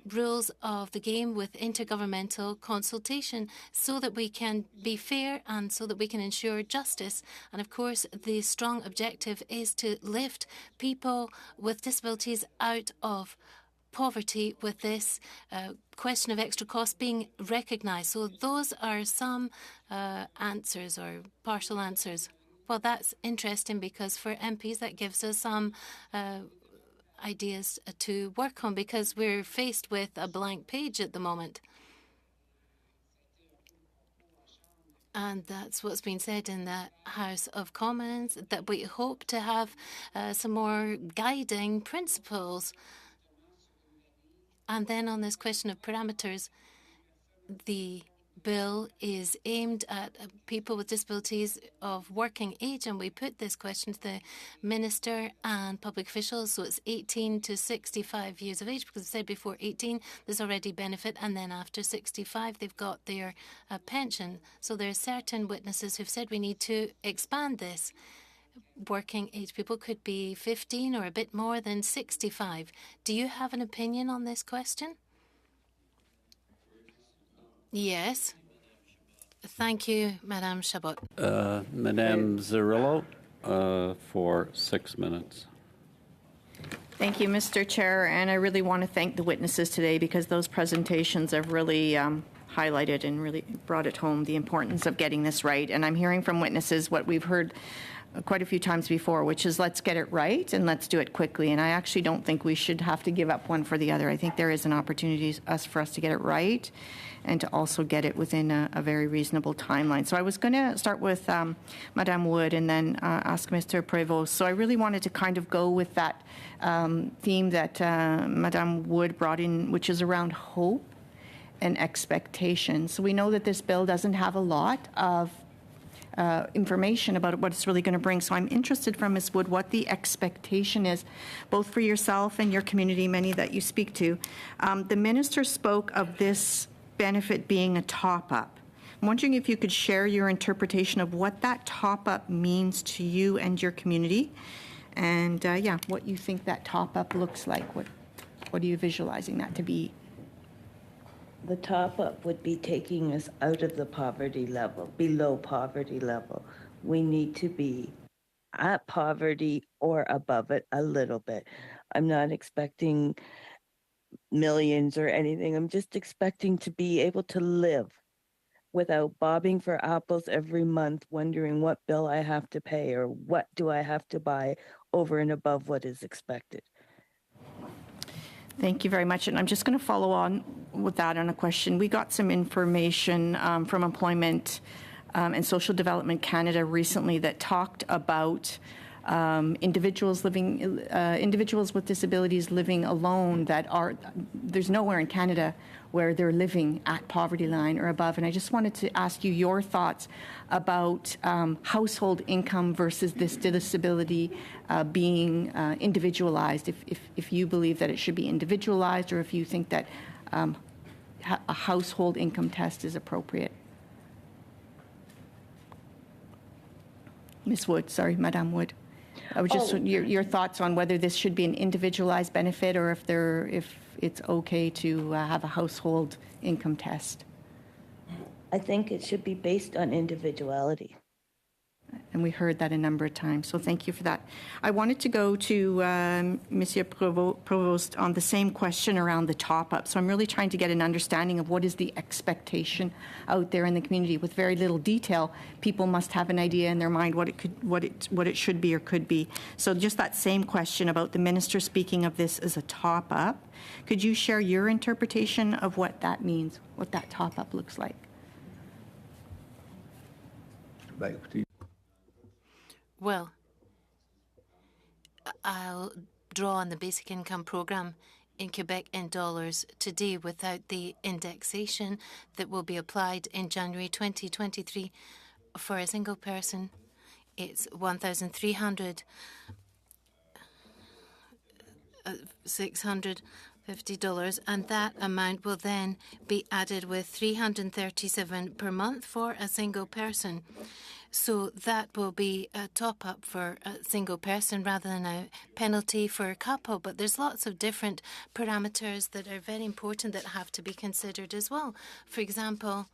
rules of the game with intergovernmental consultation, so that we can be fair and so that we can ensure justice. And of course, the strong objective is to lift people with disabilities out of poverty, with this question of extra cost being recognised. So those are some answers, or partial answers. Well, that's interesting, because for MPs that gives us some ideas to work on, because we're faced with a blank page at the moment. And that's what's been said in the House of Commons, that we hope to have some more guiding principles. And then on this question of parameters, the bill is aimed at people with disabilities of working age, and we put this question to the minister and public officials. So it's 18 to 65 years of age, because I said before 18, there's already benefit, and then after 65, they've got their pension. So there are certain witnesses who've said we need to expand this. Working age people could be 15 or a bit more than 65. Do you have an opinion on this question? Yes. Thank you, Madame Chabot. Madame Zerillo, for 6 minutes. Thank you, Mr. Chair, and I really want to thank the witnesses today, because those presentations have really highlighted and really brought it home, the importance of getting this right. And I'm hearing from witnesses what we've heard quite a few times before, which is let's get it right and let's do it quickly. And I actually don't think we should have to give up one for the other. I think there is an opportunity for us to get it right and to also get it within a very reasonable timeline. So I was going to start with Madame Wood and then ask Mr. Prévost. So I really wanted to kind of go with that theme that Madame Wood brought in, which is around hope and expectation. So we know that this bill doesn't have a lot of information about what it's really going to bring. So I'm interested from Ms. Wood what the expectation is, both for yourself and your community, many that you speak to. The minister spoke of this benefit being a top-up. I'm wondering if you could share your interpretation of what that top-up means to you and your community, and what you think that top-up looks like. What are you visualizing that to be? The top-up would be taking us out of the poverty level, below poverty level. We need to be at poverty or above it a little bit. I'm not expecting millions or anything. I'm just expecting to be able to live without bobbing for apples every month, wondering what bill I have to pay or what do I have to buy over and above what is expected. Thank you very much. And I'm just going to follow on with that on a question. We got some information from Employment and Social Development Canada recently that talked about individuals with disabilities living alone there's nowhere in Canada where they're living at poverty line or above. And I just wanted to ask you your thoughts about household income versus this disability being individualized, if you believe that it should be individualized, or if you think that a household income test is appropriate. Ms. Wood, sorry, Madame Wood. I was just your thoughts on whether this should be an individualized benefit, or if it's okay to have a household income test. I think it should be based on individuality. And we heard that a number of times, so thank you for that. I wanted to go to Monsieur Provost on the same question around the top-up. So I'm really trying to get an understanding of what is the expectation out there in the community. With very little detail, people must have an idea in their mind what it should be or could be. So just that same question about the minister speaking of this as a top-up. Could you share your interpretation of what that means, what that top-up looks like? Well, I'll draw on the basic income program in Quebec in dollars today without the indexation that will be applied in January 2023 for a single person. It's $1,300, $650, and that amount will then be added with $337 per month for a single person. So that will be a top-up for a single person rather than a penalty for a couple. But there's lots of different parameters that are very important that have to be considered as well. For example,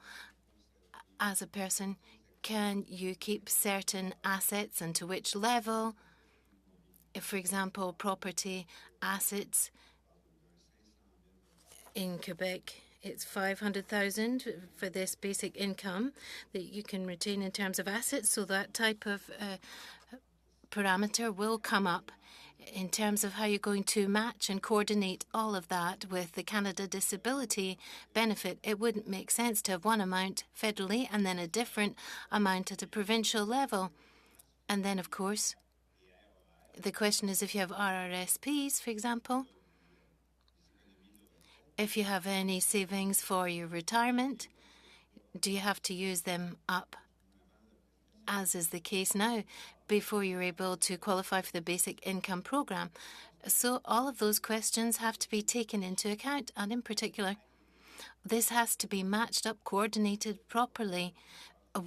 as a person, can you keep certain assets and to which level? If, for example, property assets in Quebec, it's $500,000 for this basic income that you can retain in terms of assets. So that type of parameter will come up in terms of how you're going to match and coordinate all of that with the Canada Disability Benefit. It wouldn't make sense to have one amount federally and then a different amount at a provincial level. And then, of course, the question is if you have RRSPs, for example, if you have any savings for your retirement, do you have to use them up, as is the case now, before you're able to qualify for the basic income program? So all of those questions have to be taken into account, and in particular, this has to be matched up, coordinated properly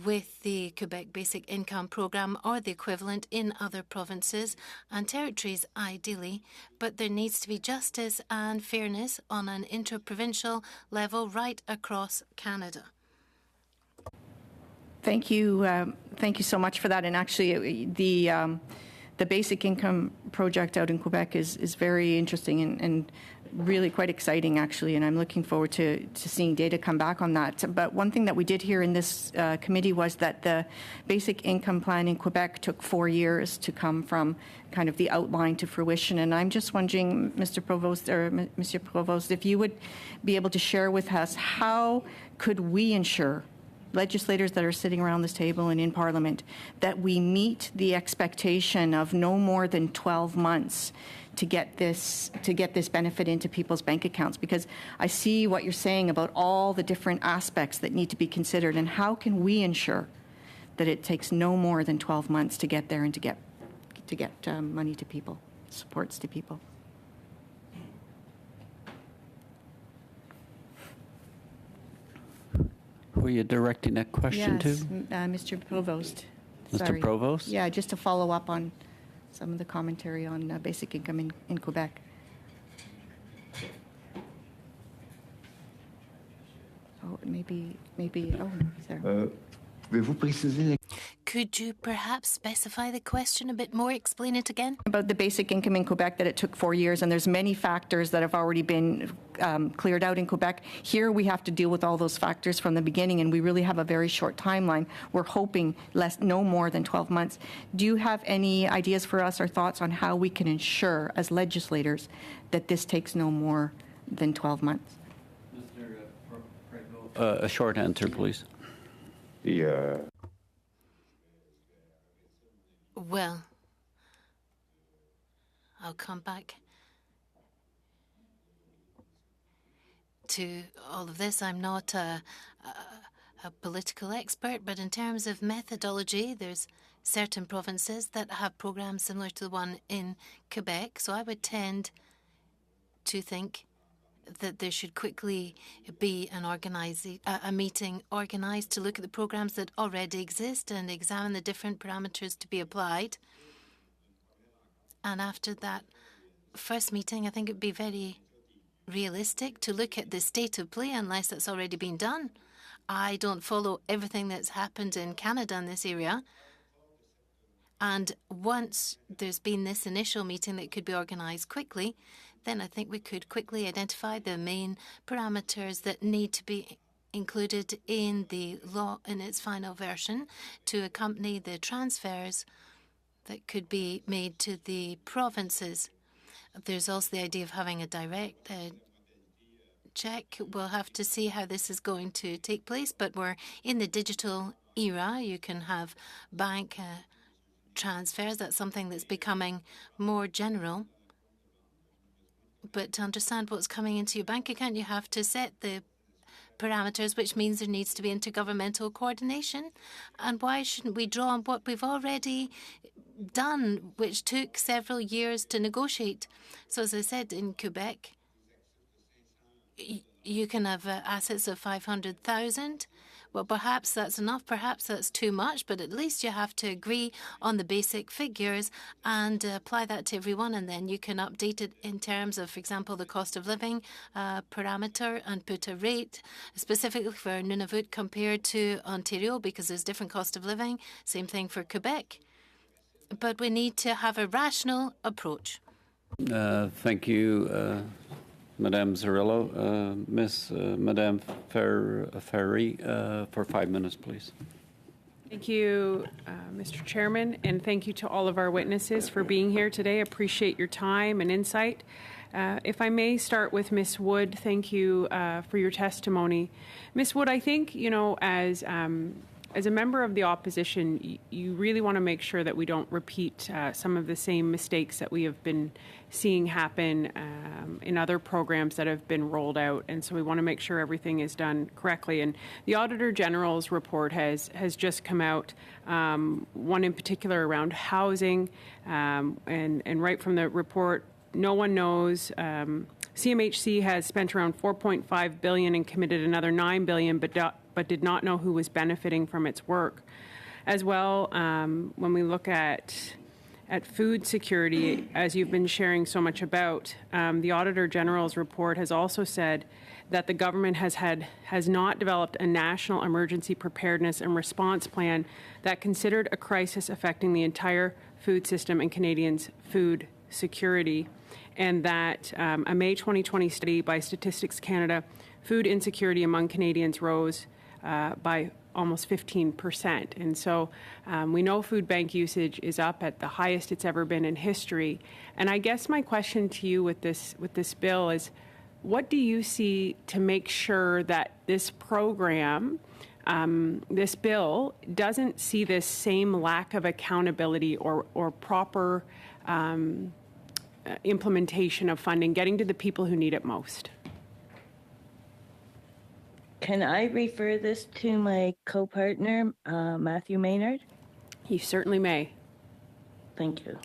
with the Quebec Basic Income Program or the equivalent in other provinces and territories, ideally. But there needs to be justice and fairness on an interprovincial level right across Canada. Thank you. Thank you so much for that. And actually, the Basic Income Project out in Quebec is very interesting and really quite exciting, actually, and I'm looking forward to seeing data come back on that. But one thing that we did hear in this committee was that the basic income plan in Quebec took 4 years to come from kind of the outline to fruition. And I'm just wondering, Mr. Provost, or Monsieur Provost, if you would be able to share with us how could we ensure, legislators that are sitting around this table and in Parliament, that we meet the expectation of no more than 12 months to get this benefit into people's bank accounts? Because I see what you're saying about all the different aspects that need to be considered, and how can we ensure that it takes no more than 12 months to get there and to get money to people, supports to people? Who are you directing that question to? Yes, Mr. Provost. Mr. Sorry. Provost? Yeah, just to follow up on some of the commentary on basic income in Quebec. Oh, maybe. Oh, there. Pouvez-vous préciser Could you perhaps specify the question a bit more? Explain it again. About the basic income in Quebec, that it took 4 years, and there's many factors that have already been cleared out in Quebec. Here we have to deal with all those factors from the beginning, and we really have a very short timeline. We're hoping no more than 12 months. Do you have any ideas for us or thoughts on how we can ensure, as legislators, that this takes no more than 12 months? A short answer, please. Well, I'll come back to all of this. I'm not a political expert, but in terms of methodology, there's certain provinces that have programs similar to the one in Quebec. So I would tend to think that there should quickly be a meeting organised to look at the programs that already exist and examine the different parameters to be applied. And after that first meeting, I think it would be very realistic to look at the state of play unless that's already been done. I don't follow everything that's happened in Canada in this area. And once there's been this initial meeting that could be organised quickly, then I think we could quickly identify the main parameters that need to be included in the law in its final version to accompany the transfers that could be made to the provinces. There's also the idea of having a direct check. We'll have to see how this is going to take place, but we're in the digital era. You can have bank transfers. That's something that's becoming more general. But to understand what's coming into your bank account, you have to set the parameters, which means there needs to be intergovernmental coordination. And why shouldn't we draw on what we've already done, which took several years to negotiate? So as I said, in Quebec, you can have assets of 500,000. Well, perhaps that's enough, perhaps that's too much, but at least you have to agree on the basic figures and apply that to everyone, and then you can update it in terms of, for example, the cost of living parameter and put a rate specifically for Nunavut compared to Ontario because there's different cost of living. Same thing for Quebec. But we need to have a rational approach. Thank you, Madame Zarrillo. Madame Ferry, for 5 minutes, please. Thank you, Mr. Chairman, and thank you to all of our witnesses for being here today. Appreciate your time and insight. If I may start with Ms. Wood, thank you for your testimony. Ms. Wood, I think, as a member of the opposition, you really want to make sure that we don't repeat some of the same mistakes that we have been seeing happen in other programs that have been rolled out. And so we want to make sure everything is done correctly. And the Auditor General's report has just come out, one in particular around housing. And right from the report, no one knows. CMHC has spent around $4.5 billion and committed another $9 billion, but did not know who was benefiting from its work. As well, when we look at food security, as you've been sharing so much about, the Auditor General's report has also said that the government has not developed a national emergency preparedness and response plan that considered a crisis affecting the entire food system and Canadians' food security, and that a May 2020 study by Statistics Canada, food insecurity among Canadians rose by almost 15%. And so we know food bank usage is up at the highest it's ever been in history. And I guess my question to you with this bill is, what do you see to make sure that this program, this bill, doesn't see this same lack of accountability or proper implementation of funding getting to the people who need it most? Can I refer this to my co-partner, Matthew Maynard? You certainly may. Thank you.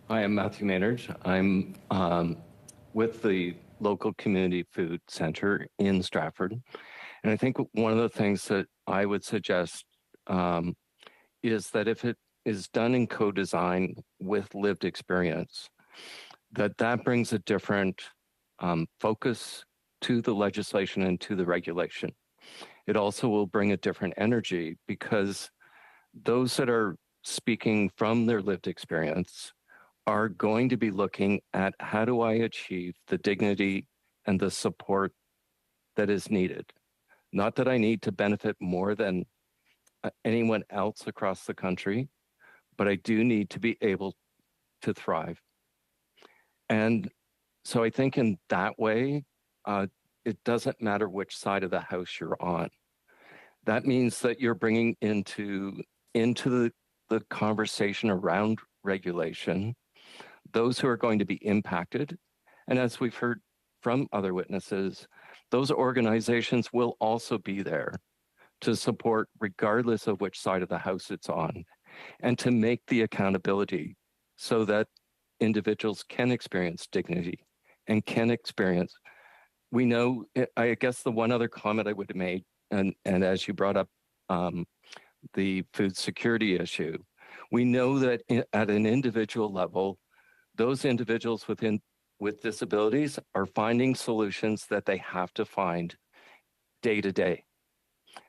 Hi, I'm Matthew Maynard. I'm with the local community food center in Stratford. And I think one of the things that I would suggest is that if it is done in co-design with lived experience, that brings a different focus to the legislation and to the regulation. It also will bring a different energy because those that are speaking from their lived experience are going to be looking at how do I achieve the dignity and the support that is needed. Not that I need to benefit more than anyone else across the country, but I do need to be able to thrive. And so I think in that way, it doesn't matter which side of the house you're on. That means that you're bringing into the conversation around regulation those who are going to be impacted. And as we've heard from other witnesses, those organizations will also be there to support regardless of which side of the house it's on, and to make the accountability so that individuals can experience dignity and can experience. We know, I guess the one other comment I would have made, and as you brought up the food security issue, we know that at an individual level, those individuals with disabilities are finding solutions that they have to find day to day.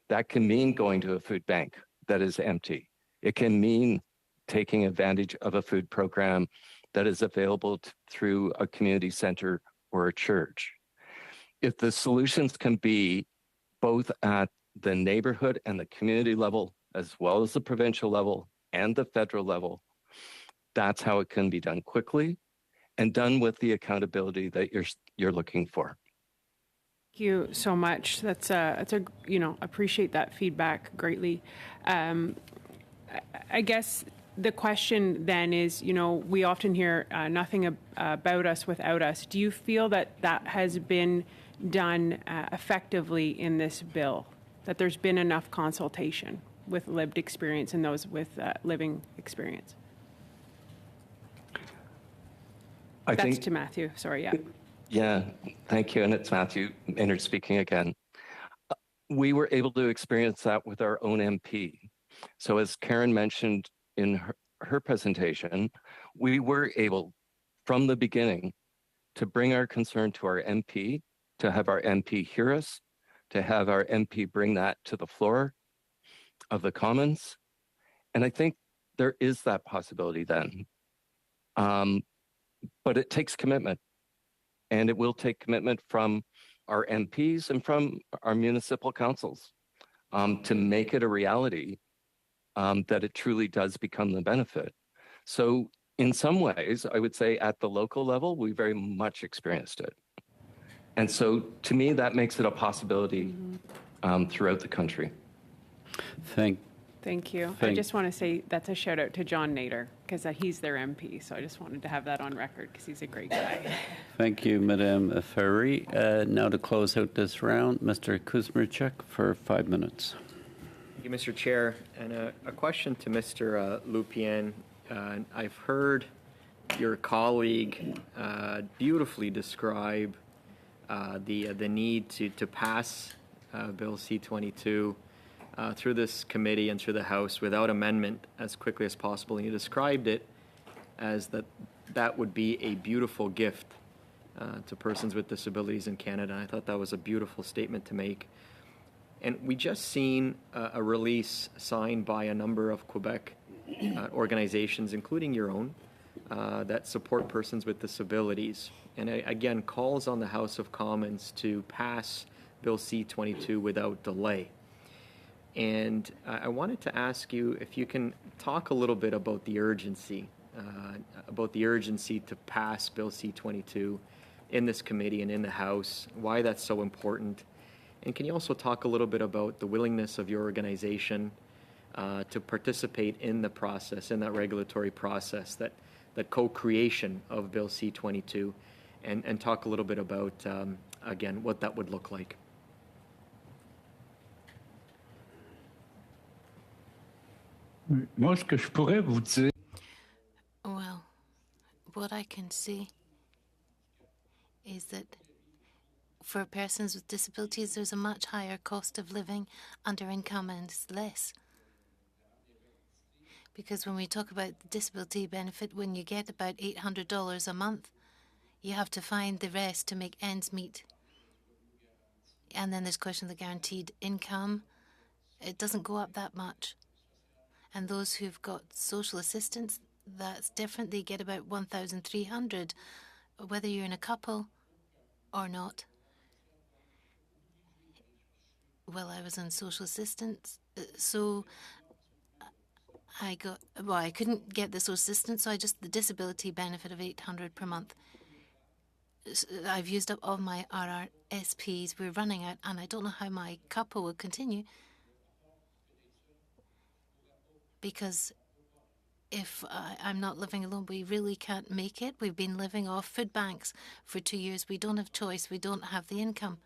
That can mean going to a food bank that is empty. It can mean taking advantage of a food program that is available through a community center or a church. If the solutions can be both at the neighborhood and the community level, as well as the provincial level and the federal level, that's how it can be done quickly and done with the accountability that you're looking for. Thank you so much. That's a appreciate that feedback greatly. I guess the question then is, you know, we often hear nothing about us without us. Do you feel that that has been done effectively in this bill, that there's been enough consultation with lived experience and those with living experience? That's think, to Matthew. Sorry, yeah. yeah, thank you. And it's Matthew Maynard speaking again. We were able to experience that with our own MP. So as Karen mentioned in her presentation, we were able from the beginning to bring our concern to our MP, to have our MP hear us, to have our MP bring that to the floor of the Commons. And I think there is that possibility then. But it takes commitment, and it will take commitment from our MPs and from our municipal councils to make it a reality that it truly does become the benefit. So in some ways, I would say at the local level, we very much experienced it. And so to me, that makes it a possibility throughout the country. Thank you. I just want to say that's a shout out to John Nader, because he's their MP. So I just wanted to have that on record because he's a great guy. Thank you, Madame Ferry. Now to close out this round, Mr. Kuzmarchuk for 5 minutes. Thank you, Mr. Chair. And a question to Mr. Lupien. I've heard your colleague beautifully describe the need to pass Bill C-22 through this committee and through the House without amendment as quickly as possible. And you described it as that would be a beautiful gift to persons with disabilities in Canada. I thought that was a beautiful statement to make. And we just seen a release signed by a number of Quebec organizations, including your own, that support persons with disabilities. And again, calls on the House of Commons to pass Bill C-22 without delay. And I wanted to ask you if you can talk a little bit about the urgency to pass Bill C-22 in this committee and in the House, why that's so important. And can you also talk a little bit about the willingness of your organization to participate in the process, in that regulatory process, that co-creation of Bill C-22, and talk a little bit about, again, what that would look like. Moi, ce que je pourrais vous dire. Well, what I can see is that for persons with disabilities, there's a much higher cost of living under income and it's less. Because when we talk about the disability benefit, when you get about $800 a month, you have to find the rest to make ends meet. And then there's question of the guaranteed income. It doesn't go up that much. And those who've got social assistance, that's different. They get about $1,300, whether you're in a couple or not. Well, I was on social assistance, so I couldn't get the social assistance, so the disability benefit of $800 per month. I've used up all my RRSPs. We're running out, and I don't know how my couple will continue. Because if I'm not living alone, we really can't make it. We've been living off food banks for 2 years. We don't have choice. We don't have the income.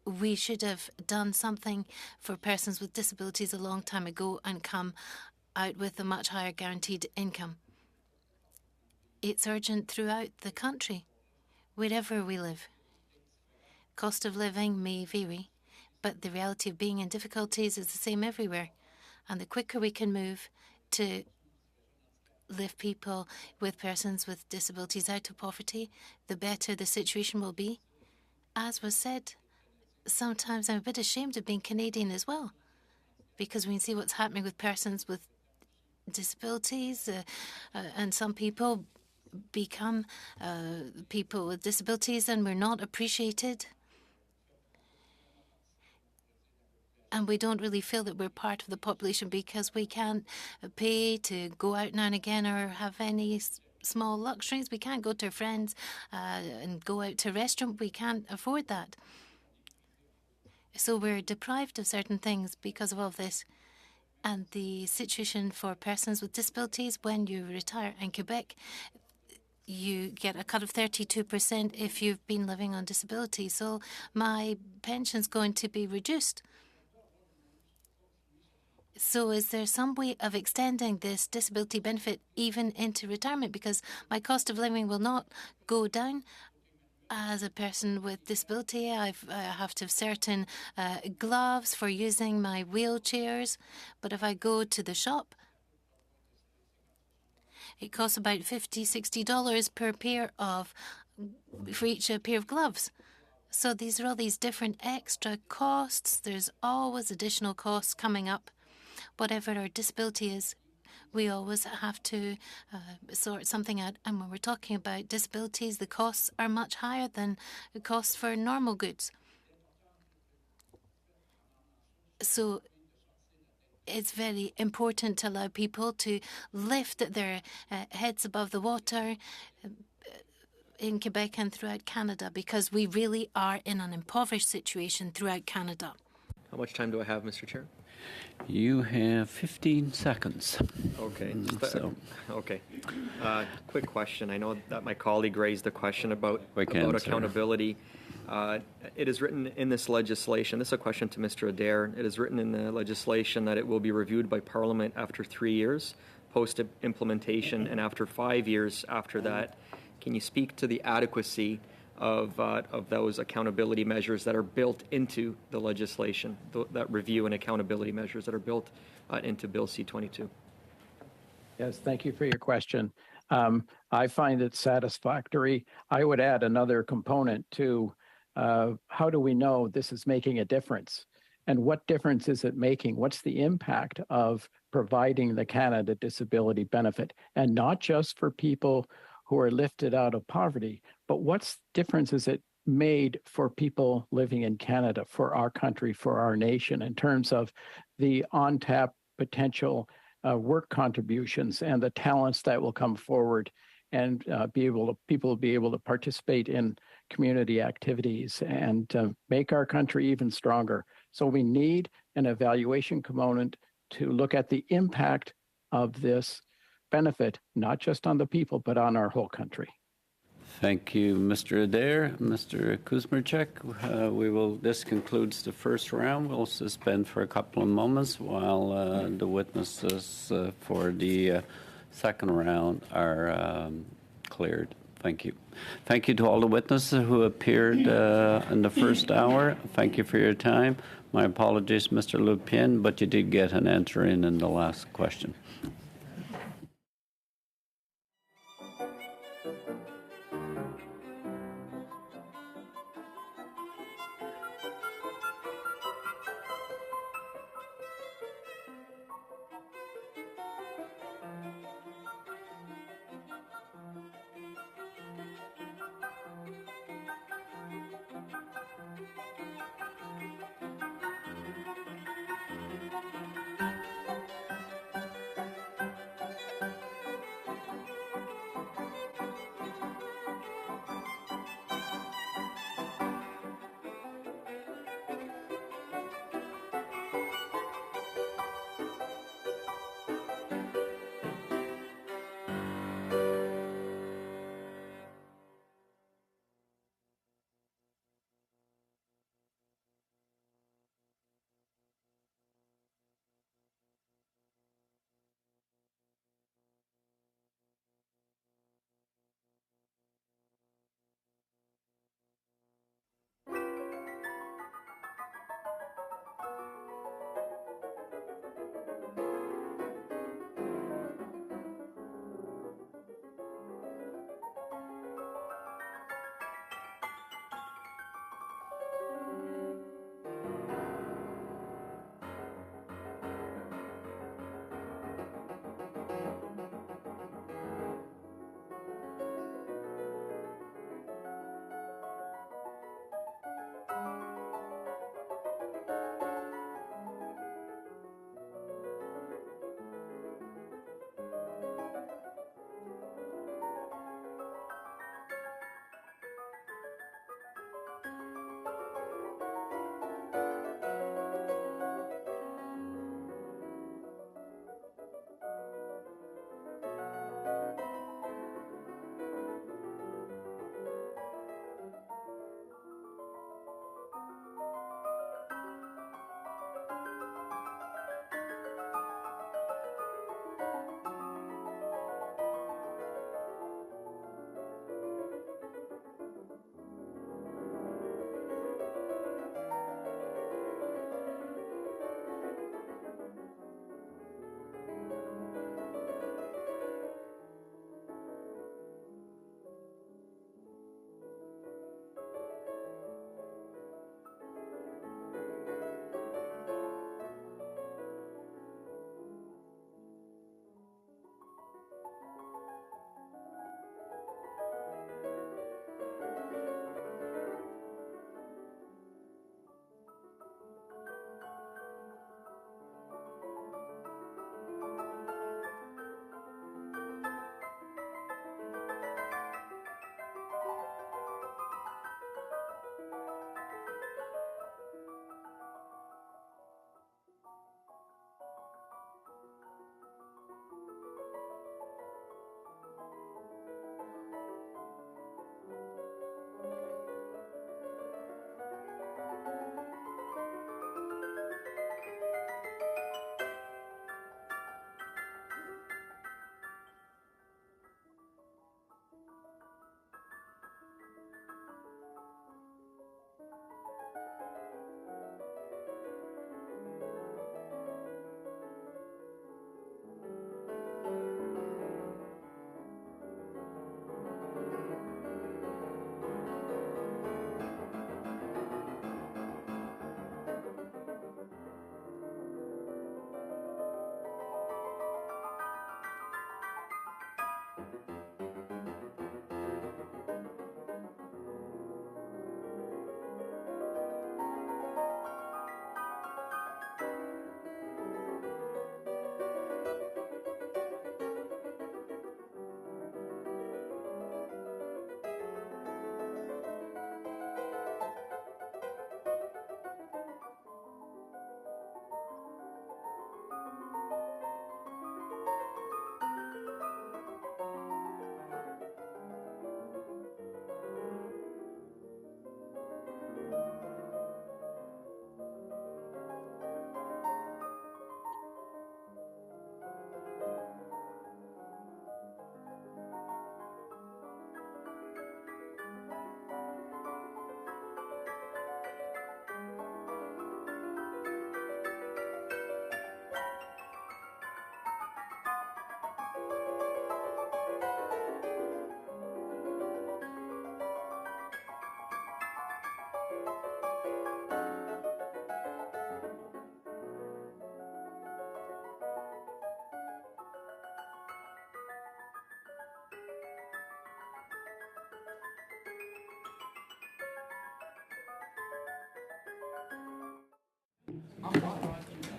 We should have done something for persons with disabilities a long time ago and come out with a much higher guaranteed income. It's urgent throughout the country, wherever we live. Cost of living may vary, but the reality of being in difficulties is the same everywhere. And the quicker we can move to lift people with persons with disabilities out of poverty, the better the situation will be. As was said, sometimes I'm a bit ashamed of being Canadian as well, because we can see what's happening with persons with disabilities, and some people become people with disabilities and we're not appreciated. And we don't really feel that we're part of the population because we can't pay to go out now and again or have any small luxuries. We can't go to our friends and go out to a restaurant. We can't afford that. So we're deprived of certain things because of all of this. And the situation for persons with disabilities when you retire in Quebec, you get a cut of 32% if you've been living on disability. So my pension's going to be reduced. So is there some way of extending this disability benefit even into retirement? Because my cost of living will not go down. As a person with disability, I have to have certain gloves for using my wheelchairs. But if I go to the shop, it costs about $50, $60 per pair for each pair of gloves. So these are all these different extra costs. There's always additional costs coming up. Whatever our disability is, we always have to sort something out. And when we're talking about disabilities, the costs are much higher than the costs for normal goods. So it's very important to allow people to lift their heads above the water in Quebec and throughout Canada, because we really are in an impoverished situation throughout Canada. How much time do I have, Mr. Chair? You have 15 seconds. Okay. Okay. Quick question. I know that my colleague raised the question about Sir. accountability. It is written in this legislation. This is a question to Mr. Adair. It is written in the legislation that it will be reviewed by Parliament after 3 years post-implementation, and after 5 years after that. Can you speak to the adequacy of those accountability measures that are built into the legislation, that review and accountability measures that are built into Bill C-22? Yes, thank you for your question. I find it satisfactory. I would add another component to how do we know this is making a difference? And what difference is it making? What's the impact of providing the Canada Disability Benefit? And not just for people who are lifted out of poverty, but what's difference is it made for people living in Canada, for our country, for our nation, in terms of the on-tap potential work contributions and the talents that will come forward, and people will be able to participate in community activities and make our country even stronger. So we need an evaluation component to look at the impact of this benefit, not just on the people, but on our whole country. Thank you, Mr. Adair. Mr. Kuzmarchuk, this concludes the first round. We'll suspend for a couple of moments while the witnesses for the second round are cleared. Thank you. Thank you to all the witnesses who appeared in the first hour. Thank you for your time. My apologies, Mr. Lupien, but you did get an answer in the last question.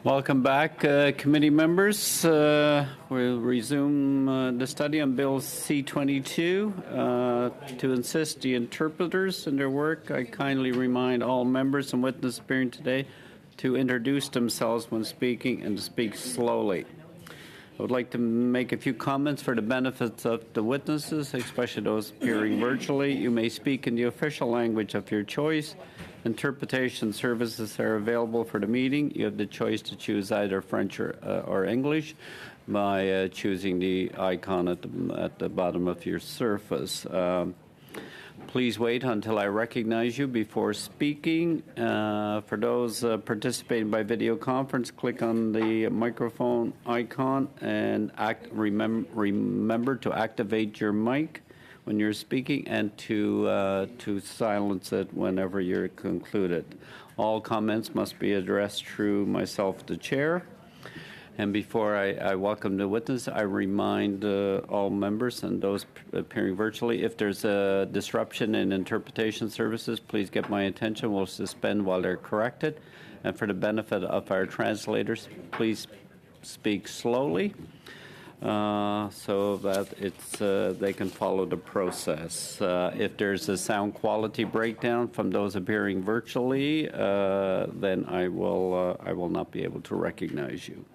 Welcome back, committee members. We'll resume the study on Bill C-22. To assist the interpreters in their work, I kindly remind all members and witnesses appearing today to introduce themselves when speaking and to speak slowly. I would like to make a few comments for the benefits of the witnesses, especially those appearing virtually. You may speak in the official language of your choice. Interpretation services are available for the meeting. You have the choice to choose either French or English by choosing the icon at the bottom of your surface. Please wait until I recognize you before speaking. For those participating by video conference, click on the microphone icon and remember to activate your mic when you're speaking and to silence it whenever you're concluded. All comments must be addressed through myself, the chair. And before I welcome the witness, I remind all members and those appearing virtually, if there's a disruption in interpretation services, please get my attention. We'll suspend while they're corrected. And for the benefit of our translators, please speak slowly so that they can follow the process. If there's a sound quality breakdown from those appearing virtually, then I will not be able to recognize you.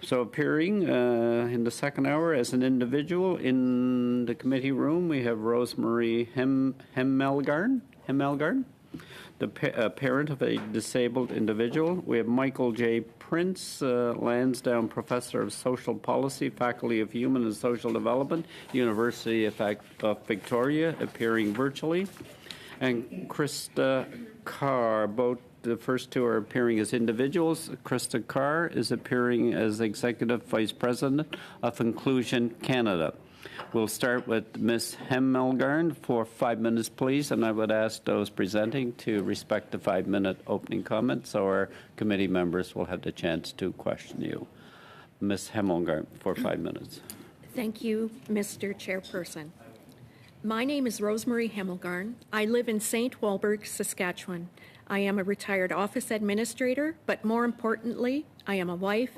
So appearing in the second hour as an individual in the committee room, we have Rosemary Hemmelgarn, the parent of a disabled individual. We have Michael J. Prince, Lansdowne Professor of Social Policy, Faculty of Human and Social Development, University of Victoria, appearing virtually. And Krista Carr, both the first two are appearing as individuals. Krista Carr is appearing as Executive Vice President of Inclusion Canada. We'll start with Ms. Hemmelgarn for 5 minutes, please, and I would ask those presenting to respect the 5-minute opening comments, so our committee members will have the chance to question you. Ms. Hemmelgarn for 5 minutes. Thank you, Mr. Chairperson. My name is Rosemary Hemmelgarn. I live in St. Walburg, Saskatchewan. I am a retired office administrator, but more importantly, I am a wife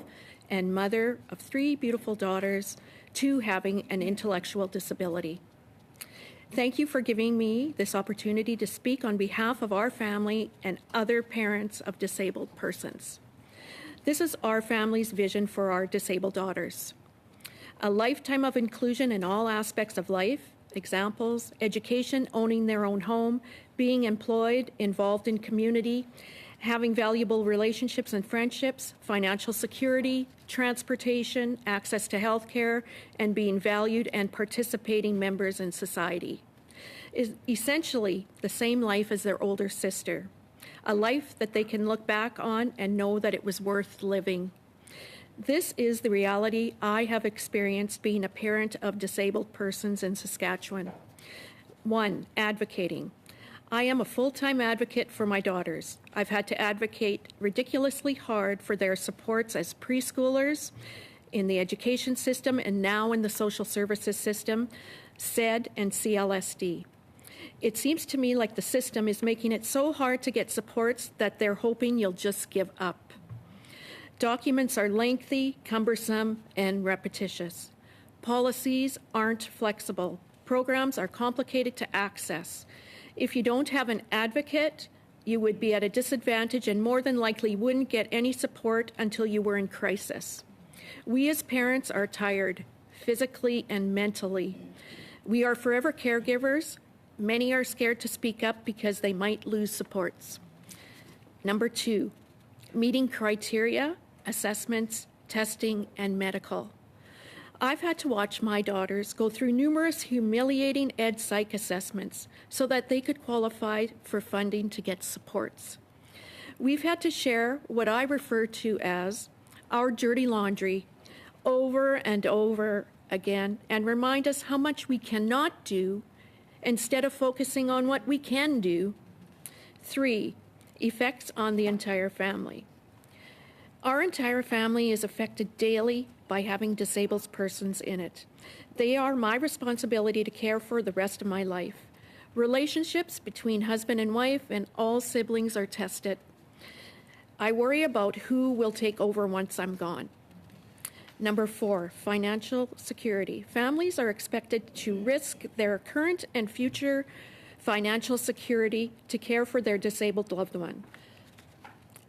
and mother of 3 beautiful daughters, 2 having an intellectual disability. Thank you for giving me this opportunity to speak on behalf of our family and other parents of disabled persons. This is our family's vision for our disabled daughters. A lifetime of inclusion in all aspects of life, examples, education, owning their own home, being employed, involved in community, having valuable relationships and friendships, financial security, transportation, access to health care, and being valued and participating members in society. Is essentially the same life as their older sister, a life that they can look back on and know that it was worth living. This is the reality I have experienced being a parent of disabled persons in Saskatchewan. 1, advocating. I am a full-time advocate for my daughters. I've had to advocate ridiculously hard for their supports as preschoolers, in the education system, and now in the social services system, SED and CLSD. It seems to me like the system is making it so hard to get supports that they're hoping you'll just give up. Documents are lengthy, cumbersome, and repetitious. Policies aren't flexible. Programs are complicated to access. If you don't have an advocate, you would be at a disadvantage and more than likely wouldn't get any support until you were in crisis. We as parents are tired, physically and mentally. We are forever caregivers. Many are scared to speak up because they might lose supports. Number 2, meeting criteria, assessments, testing, and medical. I've had to watch my daughters go through numerous humiliating ed psych assessments so that they could qualify for funding to get supports. We've had to share what I refer to as our dirty laundry over and over again and remind us how much we cannot do instead of focusing on what we can do. 3, effects on the entire family. Our entire family is affected daily by having disabled persons in it. They are my responsibility to care for the rest of my life. Relationships between husband and wife and all siblings are tested. I worry about who will take over once I'm gone. Number 4, financial security. Families are expected to risk their current and future financial security to care for their disabled loved one.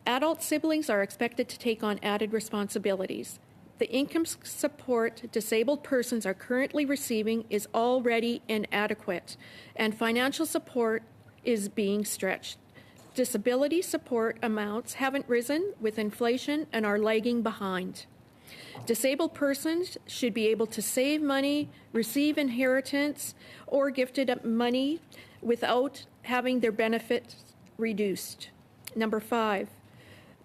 Adult siblings are expected to take on added responsibilities. The income support disabled persons are currently receiving is already inadequate, and financial support is being stretched. Disability support amounts haven't risen with inflation and are lagging behind. Disabled persons should be able to save money, receive inheritance, or gifted money without having their benefits reduced. Number 5,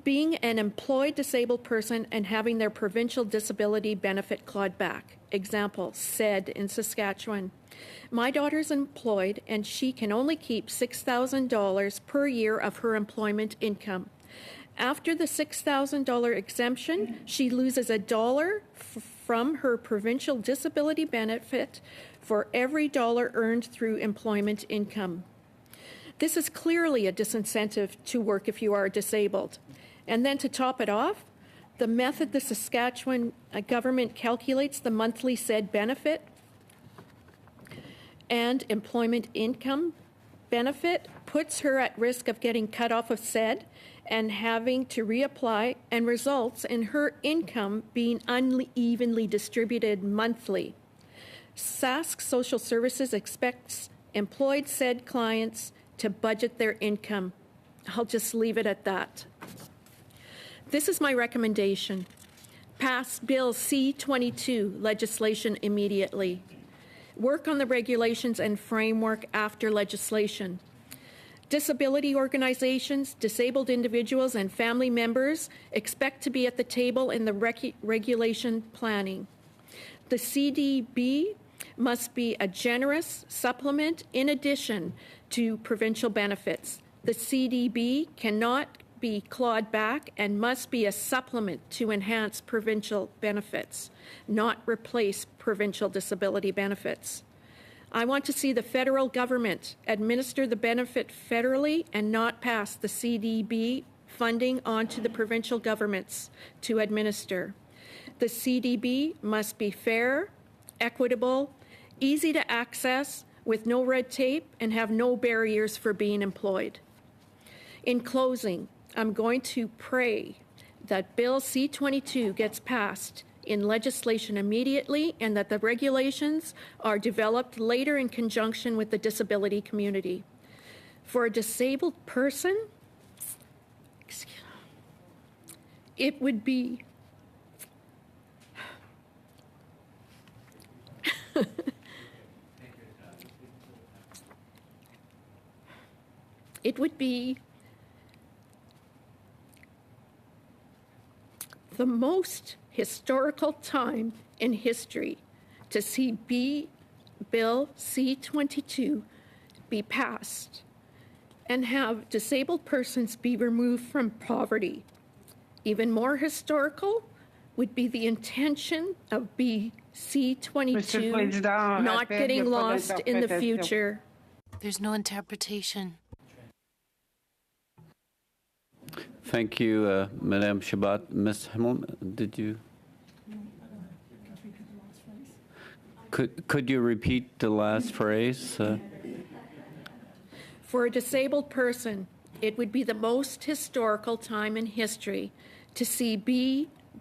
being an employed disabled person and having their provincial disability benefit clawed back. Example, SAID in Saskatchewan. My daughter's employed and she can only keep $6,000 per year of her employment income. After the $6,000 exemption, she loses $1 from her provincial disability benefit for every dollar earned through employment income. This is clearly a disincentive to work if you are disabled. And then to top it off, the method the Saskatchewan government calculates the monthly SAID benefit and employment income benefit puts her at risk of getting cut off of SAID and having to reapply, and results in her income being unevenly distributed monthly. Sask Social Services expects employed SAID clients to budget their income. I'll just leave it at that. This is my recommendation. Pass Bill C-22 legislation immediately. Work on the regulations and framework after legislation. Disability organizations, disabled individuals, and family members expect to be at the table in the regulation planning. The CDB must be a generous supplement in addition to provincial benefits. The CDB cannot be clawed back and must be a supplement to enhance provincial benefits, not replace provincial disability benefits. I want to see the federal government administer the benefit federally and not pass the CDB funding onto the provincial governments to administer. The CDB must be fair, equitable, easy to access, with no red tape, and have no barriers for being employed. In closing, I'm going to pray that Bill C-22 gets passed in legislation immediately and that the regulations are developed later in conjunction with the disability community. For a disabled person, it would be the most historical time in history to see Bill C-22 be passed and have disabled persons be removed from poverty. Even more historical would be the intention of C-22 not getting lost in the future. There's no interpretation. Thank you, Madame Chabot. Ms. Himmel, did you? Could you repeat the last phrase? For a disabled person, it would be the most historical time in history to see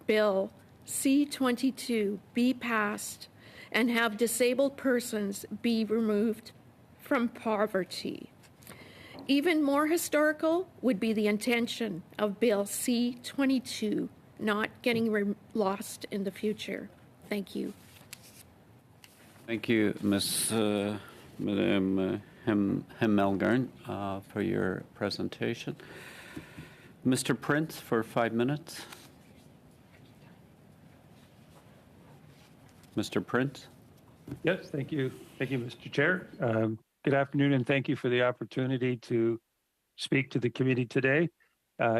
Bill C-22 be passed and have disabled persons be removed from poverty. Even more historical would be the intention of Bill C-22 not getting lost in the future. Thank you. Thank you, Madame Hemmelgarn, for your presentation. Mr. Prince, for 5 minutes. Mr. Prince? Yes, thank you. Thank you, Mr. Chair. Good afternoon, and thank you for the opportunity to speak to the committee today.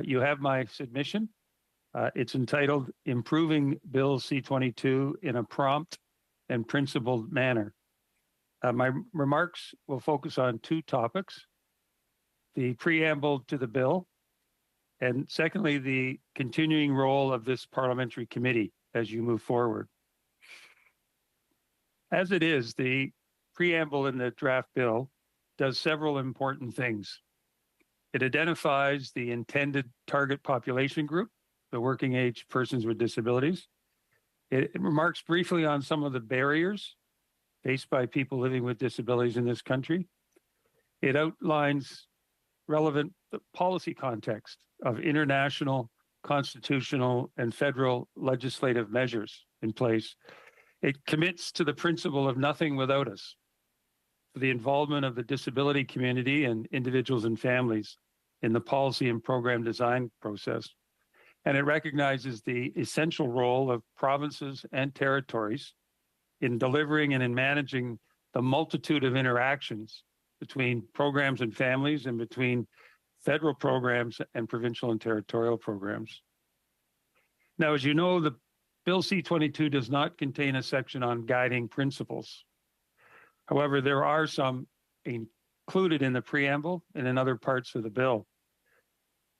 You have my submission. It's entitled Improving Bill C-22 in a Prompt and Principled Manner. My remarks will focus on two topics: the preamble to the bill And secondly, the continuing role of this parliamentary committee as you move forward. As it is, the preamble in the draft bill does several important things. It identifies the intended target population group, the working age persons with disabilities. It remarks briefly on some of the barriers faced by people living with disabilities in this country. It outlines relevant policy context of international, constitutional, and federal legislative measures in place. It commits to the principle of nothing without us, for the involvement of the disability community and individuals and families in the policy and program design process. And it recognizes the essential role of provinces and territories in delivering and in managing the multitude of interactions between programs and families and between federal programs and provincial and territorial programs. Now, as you know, the Bill C-22 does not contain a section on guiding principles. However, there are some included in the preamble and in other parts of the bill.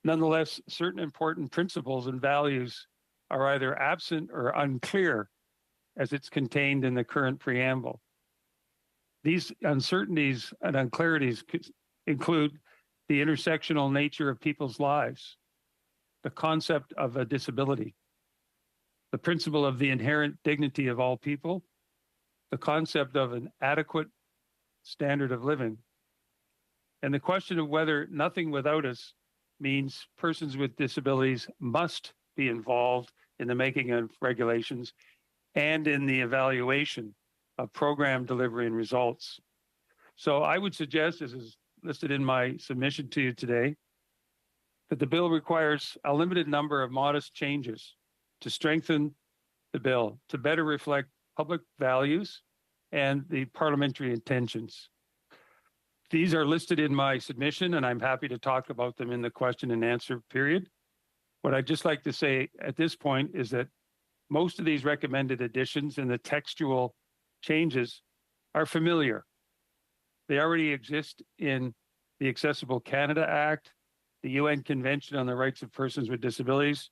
Nonetheless, certain important principles and values are either absent or unclear as it's contained in the current preamble. These uncertainties and unclarities include the intersectional nature of people's lives, the concept of a disability, the principle of the inherent dignity of all people, the concept of an adequate standard of living, and the question of whether nothing without us means persons with disabilities must be involved in the making of regulations and in the evaluation of program delivery and results. So I would suggest, as is listed in my submission to you today, that the bill requires a limited number of modest changes to strengthen the bill to better reflect public values and the parliamentary intentions. These are listed in my submission, and I'm happy to talk about them in the question and answer period. What I'd just like to say at this point is that most of these recommended additions and the textual changes are familiar. They already exist in the Accessible Canada Act, the UN Convention on the Rights of Persons with Disabilities,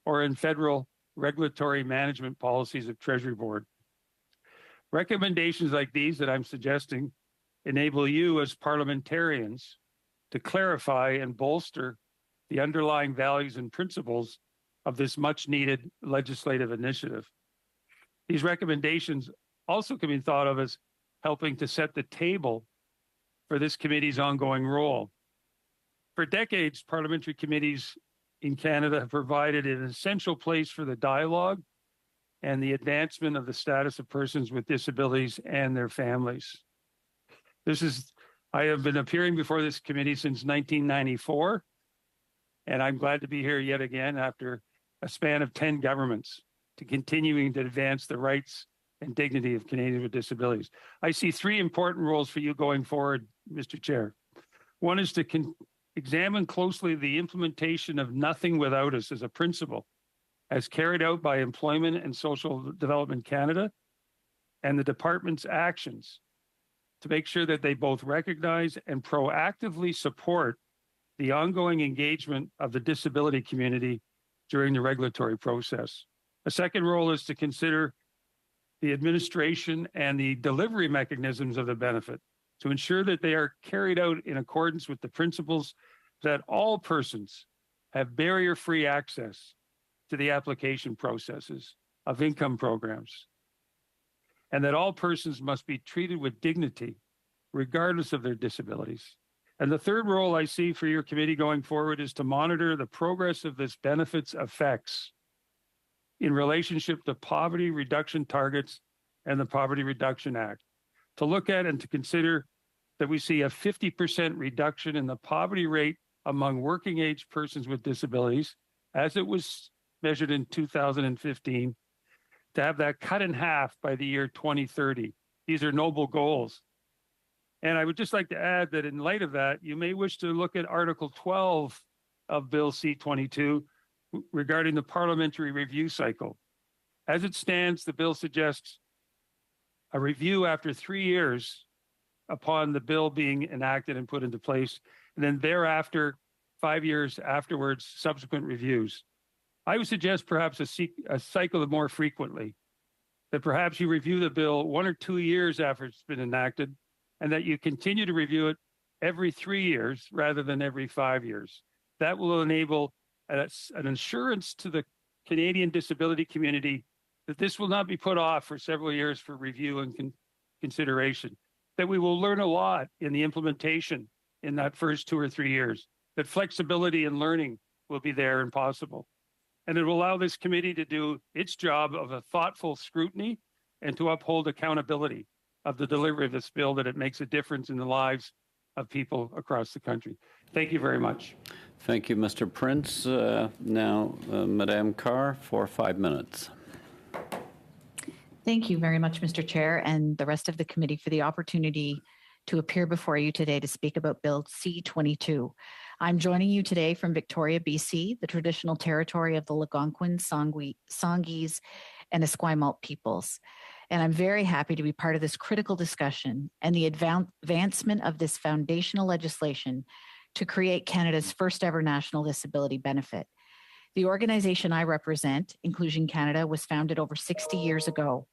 or in federal regulatory management policies of Treasury Board. Recommendations like these that I'm suggesting enable you as parliamentarians to clarify and bolster the underlying values and principles of this much needed legislative initiative. These recommendations also can be thought of as helping to set the table for this committee's ongoing role. For decades, parliamentary committees in Canada have provided an essential place for the dialogue and the advancement of the status of persons with disabilities and their families. I have been appearing before this committee since 1994, and I'm glad to be here yet again after a span of 10 governments to continuing to advance the rights and dignity of Canadians with disabilities. I see three important roles for you going forward, Mr. Chair. One is to examine closely the implementation of Nothing Without Us as a principle, as carried out by Employment and Social Development Canada and the department's actions, to make sure that they both recognize and proactively support the ongoing engagement of the disability community during the regulatory process. A second role is to consider the administration and the delivery mechanisms of the benefit to ensure that they are carried out in accordance with the principles that all persons have barrier-free access to the application processes of income programs, and that all persons must be treated with dignity, regardless of their disabilities. And the third role I see for your committee going forward is to monitor the progress of this benefit's effects in relationship to poverty reduction targets and the Poverty Reduction Act, to look at and to consider that we see a 50% reduction in the poverty rate among working age persons with disabilities, as it was measured in 2015, to have that cut in half by the year 2030. These are noble goals. And I would just like to add that in light of that, you may wish to look at Article 12 of Bill C-22 regarding the parliamentary review cycle. As it stands, the bill suggests a review after 3 years upon the bill being enacted and put into place, and then thereafter 5 years afterwards, subsequent reviews. I would suggest perhaps a cycle of more frequently, that perhaps you review the bill 1 or 2 years after it's been enacted, and that you continue to review it every 3 years rather than every 5 years. That will enable an assurance to the Canadian disability community that this will not be put off for several years for review and consideration, that we will learn a lot in the implementation in that first 2 or 3 years, that flexibility and learning will be there and possible. And it will allow this committee to do its job of a thoughtful scrutiny and to uphold accountability of the delivery of this bill, that it makes a difference in the lives of people across the country. Thank you very much. Thank you, Mr. Prince. Now, Madame Carr for 5 minutes. Thank you very much, Mr. Chair, and the rest of the committee for the opportunity to appear before you today to speak about Bill C-22. I'm joining you today from Victoria, BC, the traditional territory of the Algonquin, Songhees, and Esquimalt peoples. And I'm very happy to be part of this critical discussion and the advancement of this foundational legislation to create Canada's first ever national disability benefit. The organization I represent, Inclusion Canada, was founded over 60 years ago.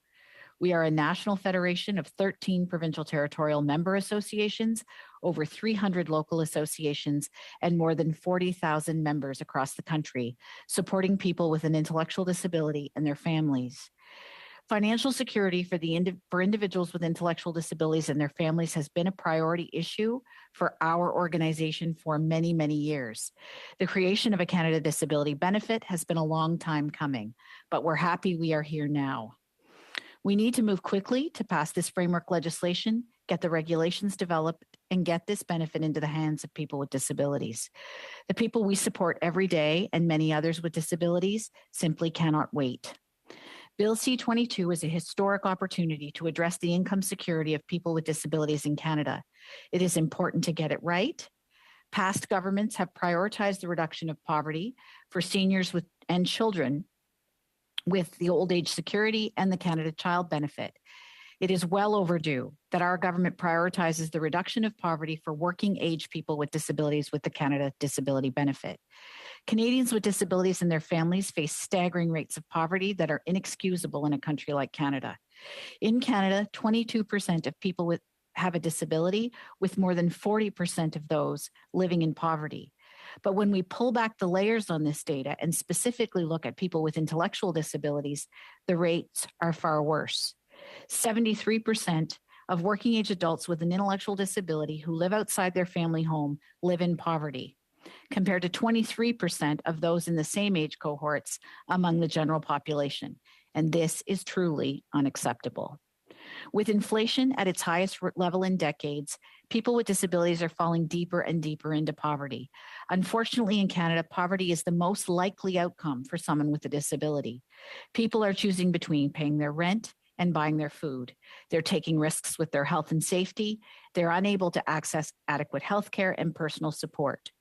We are a national federation of 13 provincial territorial member associations, over 300 local associations, and more than 40,000 members across the country, supporting people with an intellectual disability and their families. Financial security for individuals with intellectual disabilities and their families has been a priority issue for our organization for many, many years. The creation of a Canada Disability Benefit has been a long time coming, but we're happy we are here now. We need to move quickly to pass this framework legislation, get the regulations developed, and get this benefit into the hands of people with disabilities. The people we support every day and many others with disabilities simply cannot wait. Bill C-22 is a historic opportunity to address the income security of people with disabilities in Canada. It is important to get it right. Past governments have prioritized the reduction of poverty for seniors and children with the Old Age Security and the Canada Child Benefit. It is well overdue that our government prioritizes the reduction of poverty for working age people with disabilities with the Canada Disability Benefit. Canadians with disabilities and their families face staggering rates of poverty that are inexcusable in a country like Canada. In Canada, 22% of people have a disability, with more than 40% of those living in poverty. But when we pull back the layers on this data and specifically look at people with intellectual disabilities, the rates are far worse. 73% of working age adults with an intellectual disability who live outside their family home live in poverty, compared to 23% of those in the same age cohorts among the general population. And this is truly unacceptable. With inflation at its highest level in decades, people with disabilities are falling deeper and deeper into poverty. Unfortunately, in Canada, poverty is the most likely outcome for someone with a disability. People are choosing between paying their rent and buying their food. They're taking risks with their health and safety. They're unable to access adequate health care and personal support.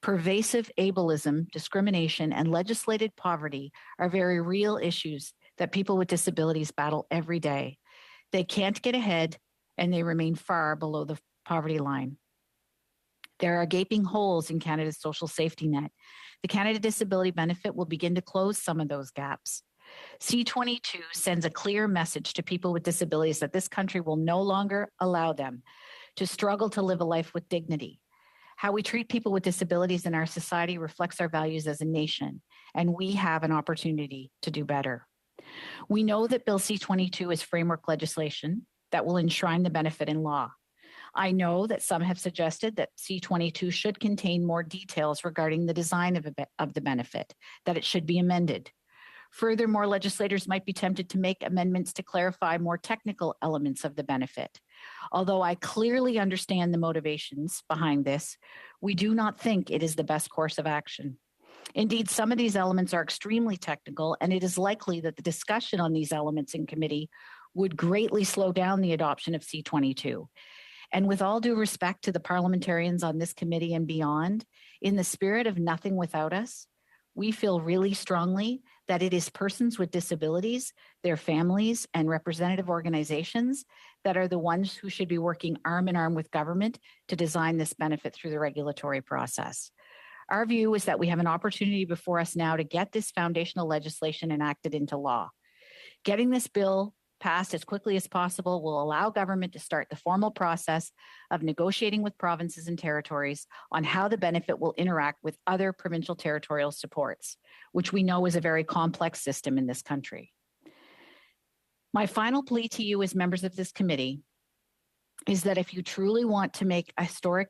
Pervasive ableism, discrimination, and legislated poverty are very real issues that people with disabilities battle every day. They can't get ahead, and they remain far below the poverty line. There are gaping holes in Canada's social safety net. The Canada Disability Benefit will begin to close some of those gaps. C-22 sends a clear message to people with disabilities that this country will no longer allow them to struggle to live a life with dignity. How we treat people with disabilities in our society reflects our values as a nation, and we have an opportunity to do better. We know that Bill C-22 is framework legislation that will enshrine the benefit in law. I know that some have suggested that C-22 should contain more details regarding the design of the benefit, that it should be amended. Furthermore, legislators might be tempted to make amendments to clarify more technical elements of the benefit. Although I clearly understand the motivations behind this, we do not think it is the best course of action. Indeed, some of these elements are extremely technical, and it is likely that the discussion on these elements in committee would greatly slow down the adoption of C-22. And with all due respect to the parliamentarians on this committee and beyond, in the spirit of nothing without us, we feel really strongly that it is persons with disabilities, their families, and representative organizations that are the ones who should be working arm in arm with government to design this benefit through the regulatory process. Our view is that we have an opportunity before us now to get this foundational legislation enacted into law. Getting this bill passed as quickly as possible will allow government to start the formal process of negotiating with provinces and territories on how the benefit will interact with other provincial territorial supports, which we know is a very complex system in this country. My final plea to you as members of this committee is that if you truly want to make a historic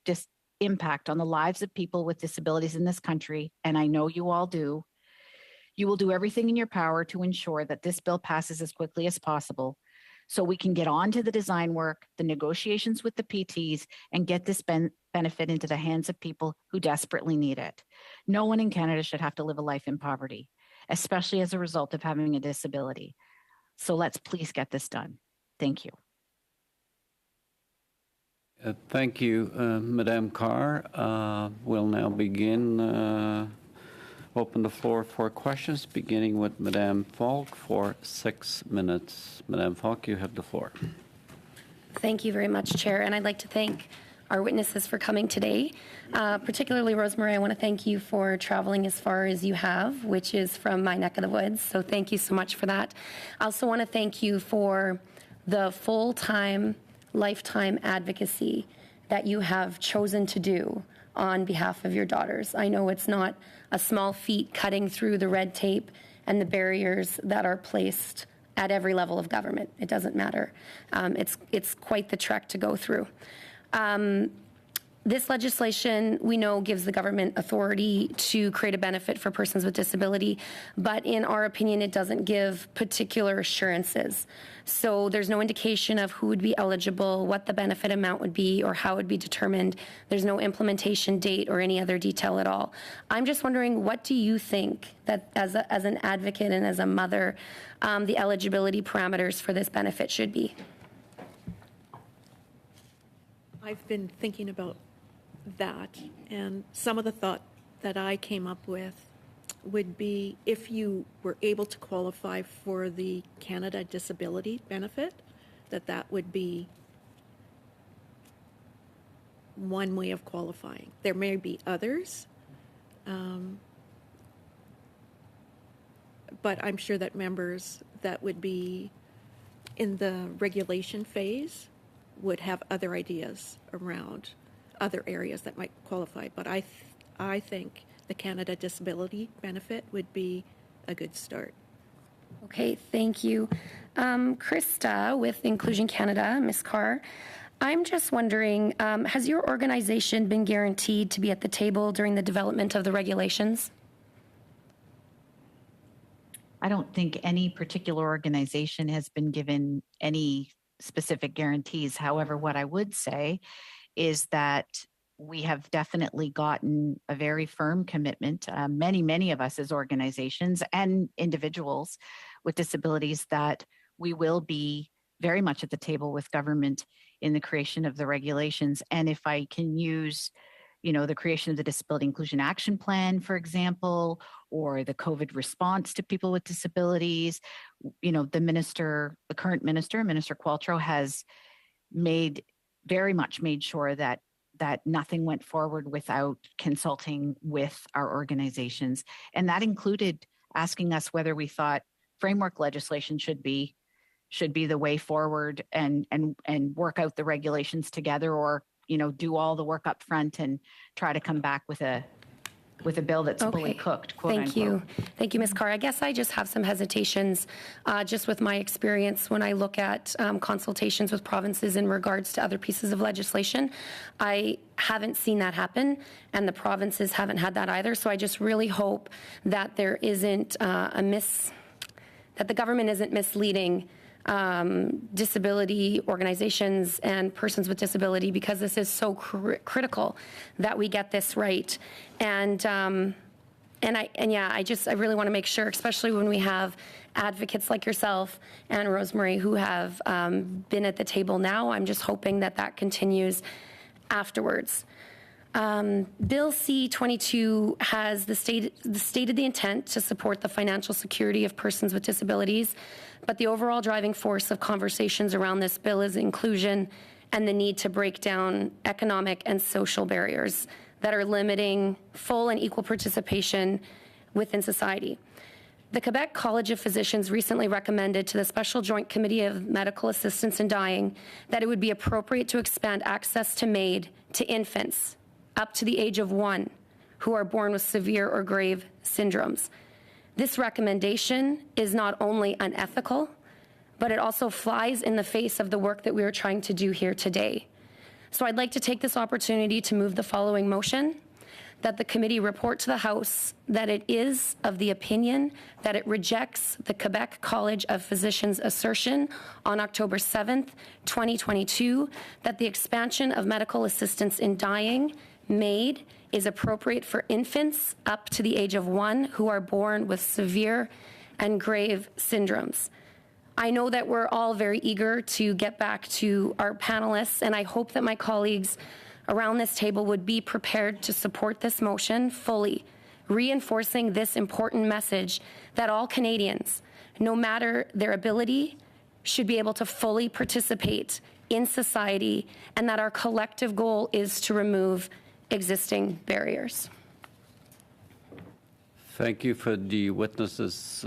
impact on the lives of people with disabilities in this country, and I know you all do, you will do everything in your power to ensure that this bill passes as quickly as possible so we can get on to the design work, the negotiations with the PTs, and get this benefit into the hands of people who desperately need it. No one in Canada should have to live a life in poverty, especially as a result of having a disability. So let's please get this done. Thank you. Thank you, Madame Carr. We'll now begin. Open the floor for questions, beginning with Madame Falk for 6 minutes. Madame Falk, you have the floor. Thank you very much, Chair. And I'd like to thank our witnesses for coming today. Particularly, Rosemary, I want to thank you for traveling as far as you have, which is from my neck of the woods. So thank you so much for that. I also want to thank you for the full-time, lifetime advocacy that you have chosen to do on behalf of your daughters. I know it's not a small feat cutting through the red tape and the barriers that are placed at every level of government. It doesn't matter. It's quite the trek to go through. This legislation, we know, gives the government authority to create a benefit for persons with disability, but in our opinion, it doesn't give particular assurances. So there's no indication of who would be eligible, what the benefit amount would be, or how it would be determined. There's no implementation date or any other detail at all. I'm just wondering, what do you think that as an advocate and as a mother, the eligibility parameters for this benefit should be? I've been thinking about that, and some of the thought that I came up with would be if you were able to qualify for the Canada Disability Benefit, that would be one way of qualifying. There may be others, but I'm sure that members that would be in the regulation phase would have other ideas around other areas that might qualify. But I think the Canada Disability Benefit would be a good start. Okay, thank you. Krista with Inclusion Canada, Ms. Carr, I'm just wondering, has your organization been guaranteed to be at the table during the development of the regulations? I don't think any particular organization has been given any specific guarantees. However, what I would say is that we have definitely gotten a very firm commitment, many of us as organizations and individuals with disabilities, that we will be very much at the table with government in the creation of the regulations. And if I can use, the creation of the Disability Inclusion Action Plan, for example, or the COVID response to people with disabilities, the current minister, Minister Qualtrough, has very much made sure that nothing went forward without consulting with our organizations. And that included asking us whether we thought framework legislation should be the way forward and work out the regulations together, or do all the work up front and try to come back with a bill that's fully cooked, quote unquote. Thank you, Ms. Carr. I guess I just have some hesitations just with my experience when I look at consultations with provinces in regards to other pieces of legislation. I haven't seen that happen, and the provinces haven't had that either. So I just really hope that there isn't that the government isn't misleading disability organizations and persons with disability, because this is so critical that we get this right. And I really want to make sure, especially when we have advocates like yourself and Rosemary who have been at the table now. I'm just hoping that continues afterwards. Bill C-22 has stated the intent to support the financial security of persons with disabilities, but the overall driving force of conversations around this bill is inclusion and the need to break down economic and social barriers that are limiting full and equal participation within society. The Quebec College of Physicians recently recommended to the Special Joint Committee of Medical Assistance in Dying that it would be appropriate to expand access to MAID to infants up to the age of 1 who are born with severe or grave syndromes. This recommendation is not only unethical, but it also flies in the face of the work that we are trying to do here today. So I'd like to take this opportunity to move the following motion: that the committee report to the House that it is of the opinion that it rejects the Quebec College of Physicians' assertion on October 7th, 2022, that the expansion of medical assistance in dying, MAID, is appropriate for infants up to the age of 1 who are born with severe and grave syndromes. I know that we're all very eager to get back to our panelists, and I hope that my colleagues around this table would be prepared to support this motion fully, reinforcing this important message that all Canadians, no matter their ability, should be able to fully participate in society, and that our collective goal is to remove existing barriers. Thank you for the witnesses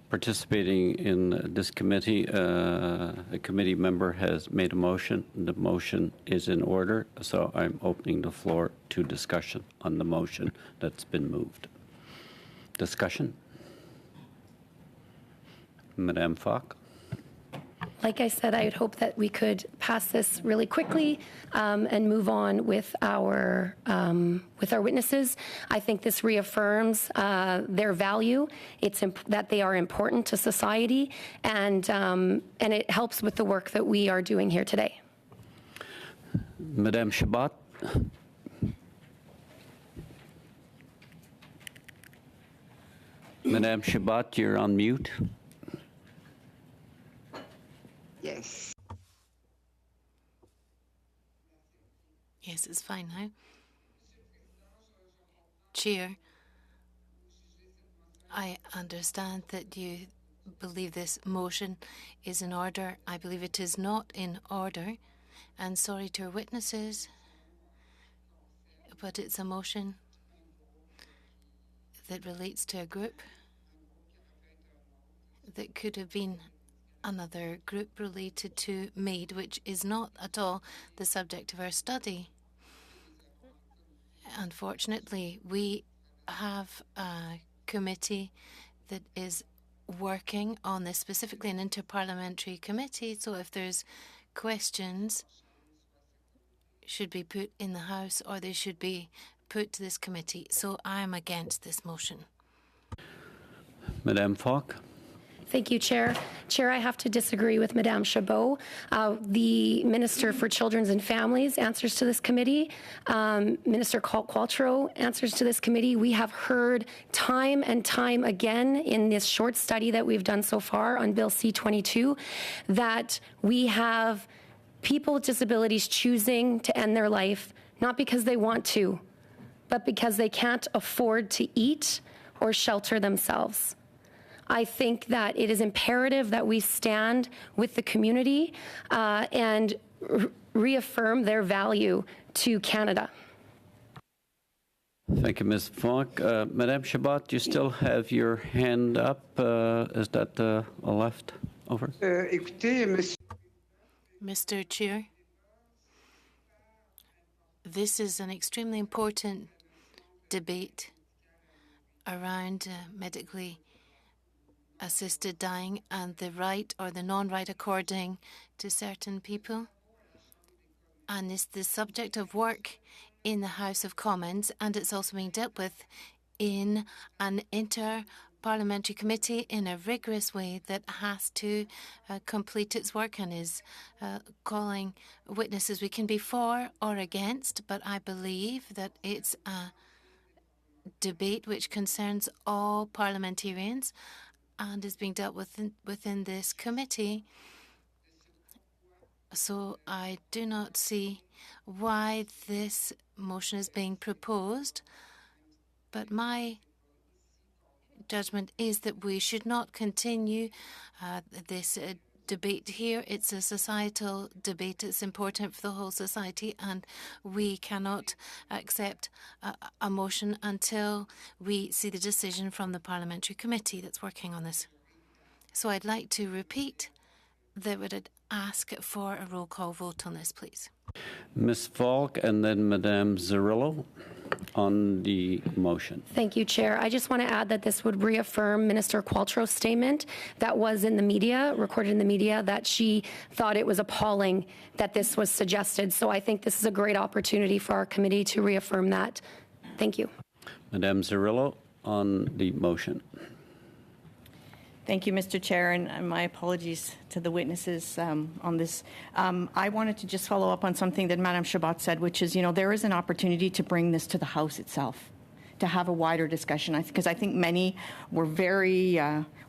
participating in this committee. A committee member has made a motion. The motion is in order, so I'm opening the floor to discussion on the motion that's been moved. Discussion? Madame Falk? Like I said, I would hope that we could pass this really quickly and move on with our witnesses. I think this reaffirms their value. It's that they are important to society, and it helps with the work that we are doing here today. Madame Chabot? Madame Chabot, you're on mute. Yes. Yes, it's fine now. Chair, I understand that you believe this motion is in order. I believe it is not in order, and sorry to our witnesses, but it's a motion that relates to a group that could have been another group related to MAID, which is not at all the subject of our study. Unfortunately, we have a committee that is working on this, specifically an interparliamentary committee, so if there's questions, should be put in the House or they should be put to this committee. So I am against this motion. Madame Falk? Thank you, Chair. Chair, I have to disagree with Madame Chabot. The Minister for Children and Families answers to this committee. Minister Qualtrough answers to this committee. We have heard time and time again in this short study that we've done so far on Bill C-22 that we have people with disabilities choosing to end their life, not because they want to, but because they can't afford to eat or shelter themselves. I think that it is imperative that we stand with the community and reaffirm their value to Canada. Thank you, Ms. Falk. Madame Chabot, you still have your hand up. Is that left over? Mr. Chair, this is an extremely important debate around medically assisted dying and the right or the non-right according to certain people. And it's the subject of work in the House of Commons, and it's also being dealt with in an inter-parliamentary committee in a rigorous way that has to complete its work and is calling witnesses. We can be for or against, but I believe that it's a debate which concerns all parliamentarians and is being dealt with within this committee. So I do not see why this motion is being proposed, but my judgment is that we should not continue this debate here. It's a societal debate. It's important for the whole society, and we cannot accept a motion until we see the decision from the parliamentary committee that's working on this. So I'd like to repeat that would ask for a roll call vote on this, please. Ms. Falk and then Madame Zerillo on the motion. Thank you, Chair. I just want to add that this would reaffirm Minister Qualtroux's statement that was in the media, recorded in the media, that she thought it was appalling that this was suggested. So I think this is a great opportunity for our committee to reaffirm that. Thank you. Madame Zerillo on the motion. Thank you, Mr. Chair, and my apologies to the witnesses on this. I wanted to just follow up on something that Madame Chabot said, which is, there is an opportunity to bring this to the House itself, to have a wider discussion, because I think many were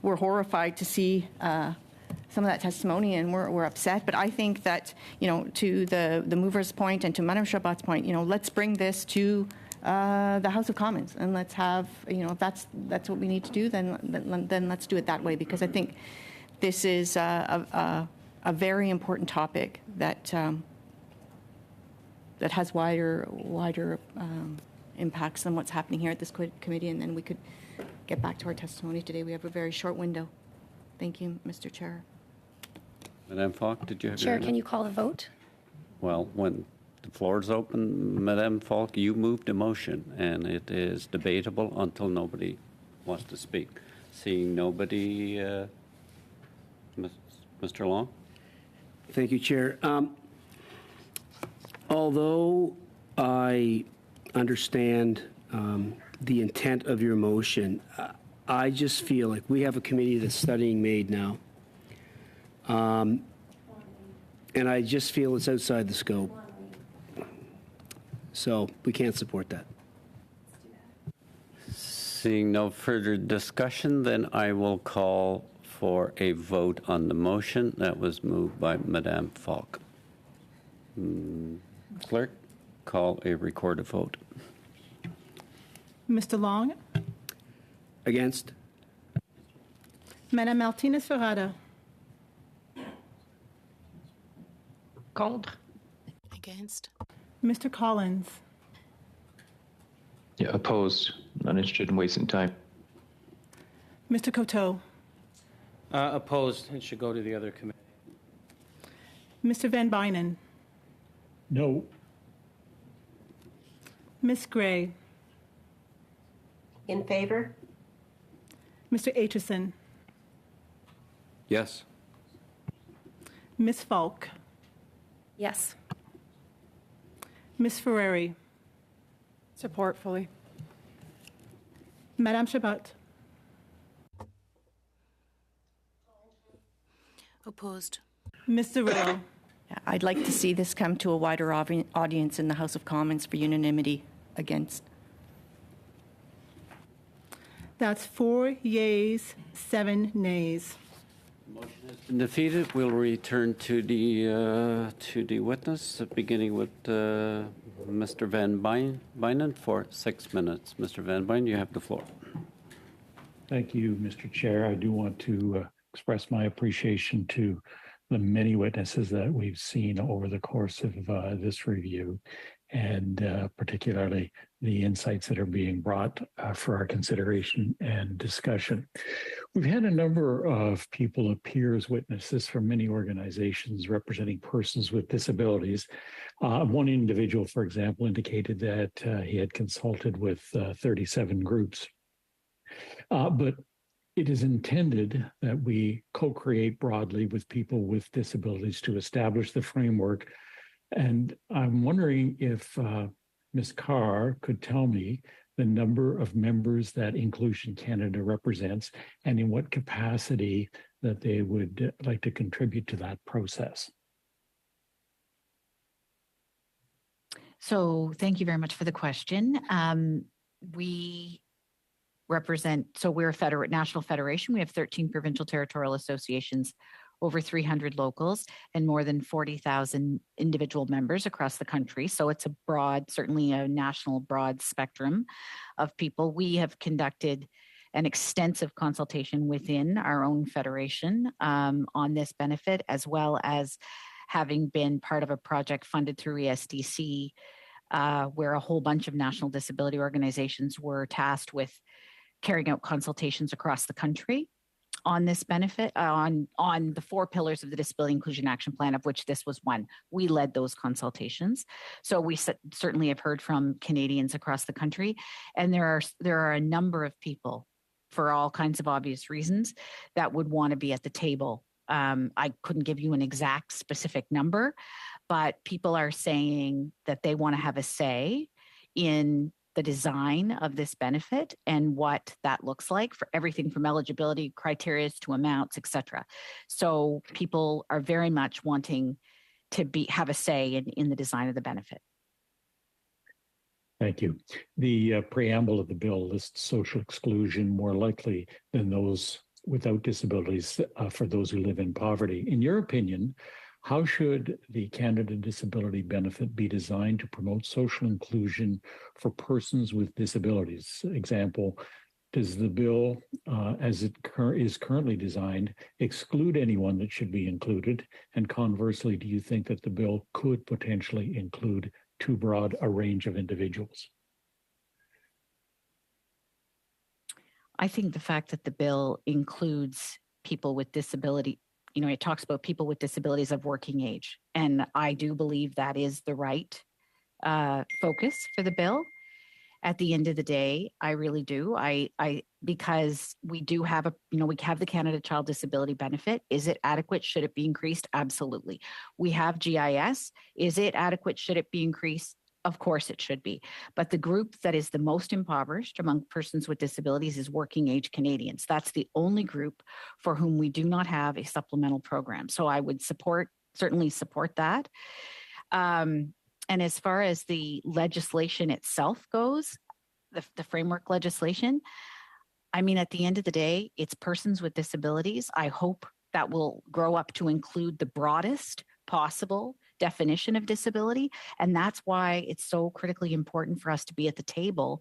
were horrified to see some of that testimony, and we're upset. But I think that, to the mover's point and to Madame Chabot's point, let's bring this to the House of Commons, and let's have, if that's what we need to do, then let's do it that way, because I think this is a very important topic that that has wider impacts than what's happening here at this committee, and then we could get back to our testimony today. We have a very short window. Thank you, Mr. Chair. Madame Falk, did you have Chair, can you call the vote? Well, when the floor is open, Madame Falk, you moved a motion, and it is debatable until nobody wants to speak. Seeing nobody, Mr. Long? Thank you, Chair. Although I understand the intent of your motion, I just feel like we have a committee that's studying MAID now. And I just feel it's outside the scope. So we can't support that. Seeing no further discussion, then I will call for a vote on the motion that was moved by Madame Falk. Clerk, call a recorded vote. Mr. Long? Against? Madame Martinez Ferrada? Contre. Against. Mr. Collins? Yeah, opposed. Not interested in wasting time. Mr. Coteau? Opposed. It should go to the other committee. Mr. Van Bynen? No. Ms. Gray? In favor? Mr. Aitchison? Yes. Ms. Falk? Yes. Ms. Ferreri? Support fully. Madame Chabot? Opposed. Ms. Zerillo? I'd like to see this come to a wider audience in the House of Commons for unanimity against. That's 4 yeas, 7 nays. Motion has been defeated. We'll return to the witness, beginning with Mr. Van Bynen for 6 minutes. Mr. Van Bynen, you have the floor. Thank you, Mr. Chair. I do want to express my appreciation to the many witnesses that we've seen over the course of this review, and particularly the insights that are being brought for our consideration and discussion. We've had a number of people appear as witnesses from many organizations representing persons with disabilities. One individual, for example, indicated that he had consulted with 37 groups. But it is intended that we co-create broadly with people with disabilities to establish the framework. And I'm wondering if Ms. Carr could tell me the number of members that Inclusion Canada represents and in what capacity that they would like to contribute to that process. So thank you very much for the question. We represent, so we're a national federation. We have 13 provincial territorial associations, over 300 locals, and more than 40,000 individual members across the country. So it's a broad, certainly a national broad spectrum of people. We have conducted an extensive consultation within our own federation on this benefit, as well as having been part of a project funded through ESDC, where a whole bunch of national disability organizations were tasked with carrying out consultations across the country on this benefit, on the 4 pillars of the Disability Inclusion Action Plan, of which this was one. We led those consultations. So we certainly have heard from Canadians across the country, and there are a number of people, for all kinds of obvious reasons, that would want to be at the table. I couldn't give you an exact specific number, but people are saying that they want to have a say in the design of this benefit and what that looks like for everything from eligibility criteria to amounts, et cetera. So people are very much wanting to have a say in the design of the benefit. Thank you. The preamble of the bill lists social exclusion more likely than those without disabilities for those who live in poverty. In your opinion, how should the Canada Disability Benefit be designed to promote social inclusion for persons with disabilities? Example, does the bill, as it is currently designed, exclude anyone that should be included? And conversely, do you think that the bill could potentially include too broad a range of individuals? I think the fact that the bill includes people with disability, it talks about people with disabilities of working age. And I do believe that is the right focus for the bill. At the end of the day, I really do. Because we do have we have the Canada Child Disability Benefit. Is it adequate? Should it be increased? Absolutely. We have GIS. Is it adequate? Should it be increased? Of course it should be. But the group that is the most impoverished among persons with disabilities is working age Canadians. That's the only group for whom we do not have a supplemental program. So I would certainly support that. And as far as the legislation itself goes, the framework legislation, I mean, at the end of the day, it's persons with disabilities. I hope that will grow up to include the broadest possible definition of disability. And that's why it's so critically important for us to be at the table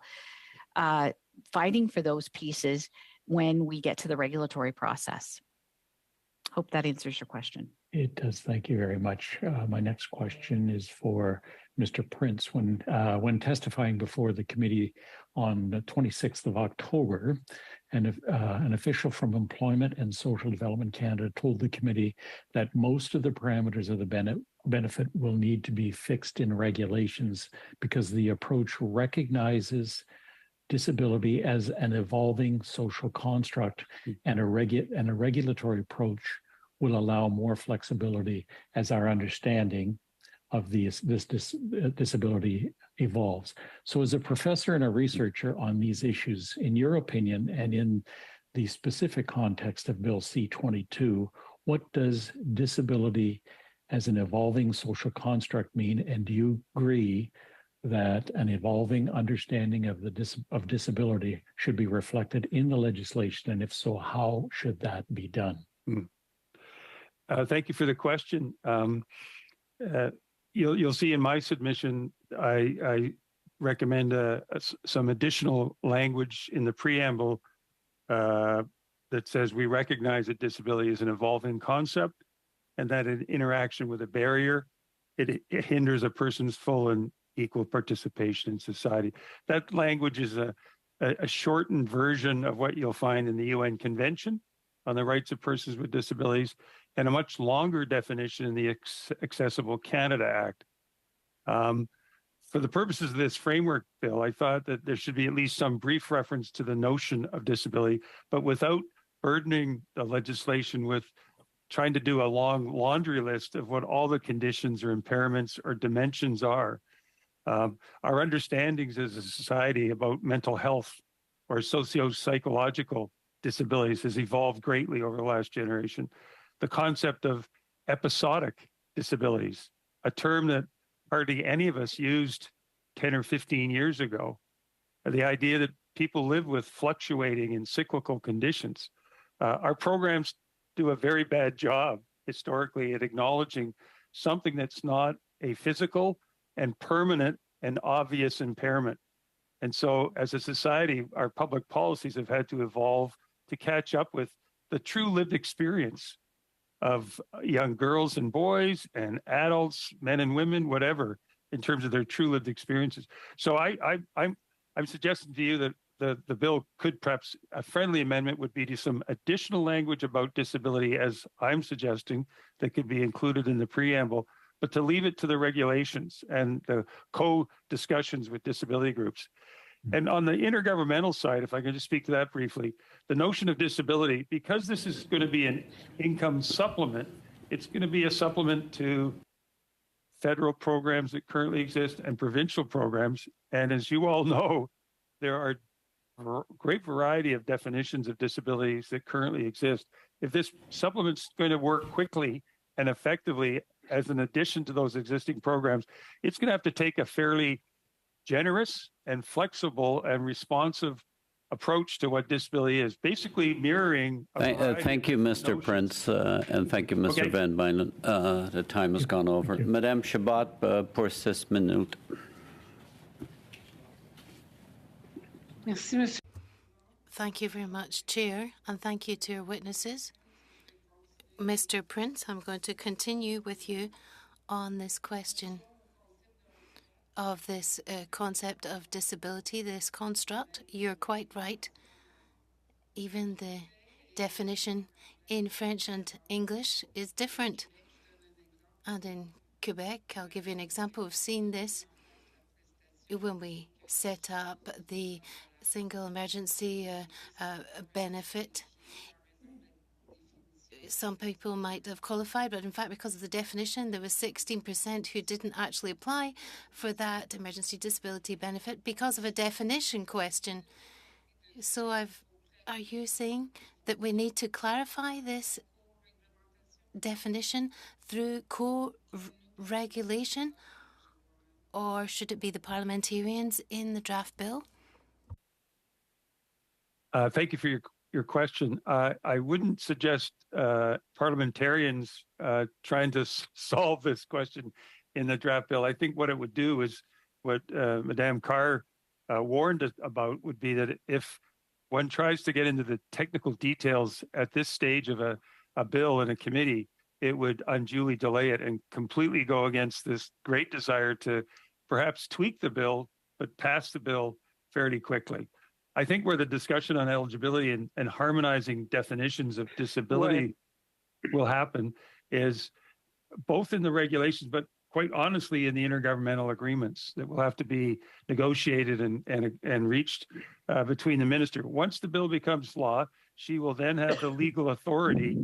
fighting for those pieces when we get to the regulatory process. Hope that answers your question. It does. Thank you very much. My next question is for Mr. Prince. When testifying before the committee on the 26th of October, an official from Employment and Social Development Canada told the committee that most of the parameters of the benefit will need to be fixed in regulations because the approach recognizes disability as an evolving social construct, and a regulatory approach will allow more flexibility as our understanding of this disability evolves. So as a professor and a researcher on these issues, in your opinion, and in the specific context of Bill C-22, what does disability as an evolving social construct mean? And do you agree that an evolving understanding of disability should be reflected in the legislation? And if so, how should that be done? Thank you for the question. You'll see in my submission, I recommend some additional language in the preamble that says we recognize that disability is an evolving concept and that an interaction with a barrier, it hinders a person's full and equal participation in society. That language is a shortened version of what you'll find in the UN Convention on the Rights of Persons with Disabilities, and a much longer definition in the Accessible Canada Act. For the purposes of this framework bill, I thought that there should be at least some brief reference to the notion of disability, but without burdening the legislation with trying to do a long laundry list of what all the conditions or impairments or dimensions are. Our understandings as a society about mental health or socio-psychological disabilities has evolved greatly over the last generation. The concept of episodic disabilities, a term that hardly any of us used 10 or 15 years ago. The idea that people live with fluctuating and cyclical conditions. Our programs do a very bad job historically at acknowledging something that's not a physical and permanent and obvious impairment. And so as a society, our public policies have had to evolve to catch up with the true lived experience of young girls and boys and adults, men and women, whatever, in terms of their true lived experiences. So I'm suggesting to you that the bill could perhaps, a friendly amendment would be to some additional language about disability, as I'm suggesting, that could be included in the preamble, but to leave it to the regulations and the co-discussions with disability groups. And on the intergovernmental side, if I can just speak to that briefly, the notion of disability, because this is going to be an income supplement, it's going to be a supplement to federal programs that currently exist and provincial programs. And as you all know, there are a great variety of definitions of disabilities that currently exist. If this supplement's going to work quickly and effectively as an addition to those existing programs, it's going to have to take a fairly generous and flexible and responsive approach to what disability is, basically mirroring. Thank you, Mr. Prince, and thank you, Mr. Van Bylen. The time has gone over. Madame Chabot, pour 6 minutes. Thank you very much, Chair, and thank you to your witnesses. Mr. Prince, I'm going to continue with you on this question of this concept of disability, this construct. You're quite right. Even the definition in French and English is different. And in Quebec, I'll give you an example. We've seen this when we set up the single emergency benefit. Some people might have qualified, but in fact, because of the definition, there was 16% who didn't actually apply for that emergency disability benefit because of a definition question. So are you saying that we need to clarify this definition through co-regulation, or should it be the parliamentarians in the draft bill? Thank you for your question. I wouldn't suggest parliamentarians trying to solve this question in the draft bill. I think what it would do is what Madame Carr warned us about would be that if one tries to get into the technical details at this stage of a bill in a committee, it would unduly delay it and completely go against this great desire to perhaps tweak the bill, but pass the bill fairly quickly. I think where the discussion on eligibility and harmonizing definitions of disability will happen is both in the regulations, but quite honestly in the intergovernmental agreements that will have to be negotiated and reached between the minister. Once the bill becomes law, she will then have the legal authority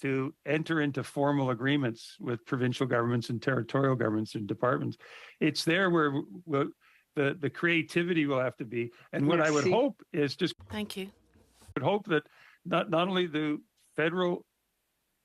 to enter into formal agreements with provincial governments and territorial governments and departments. It's there where the creativity will have to be. And what I would hope is just... Thank you. I would hope that not only the federal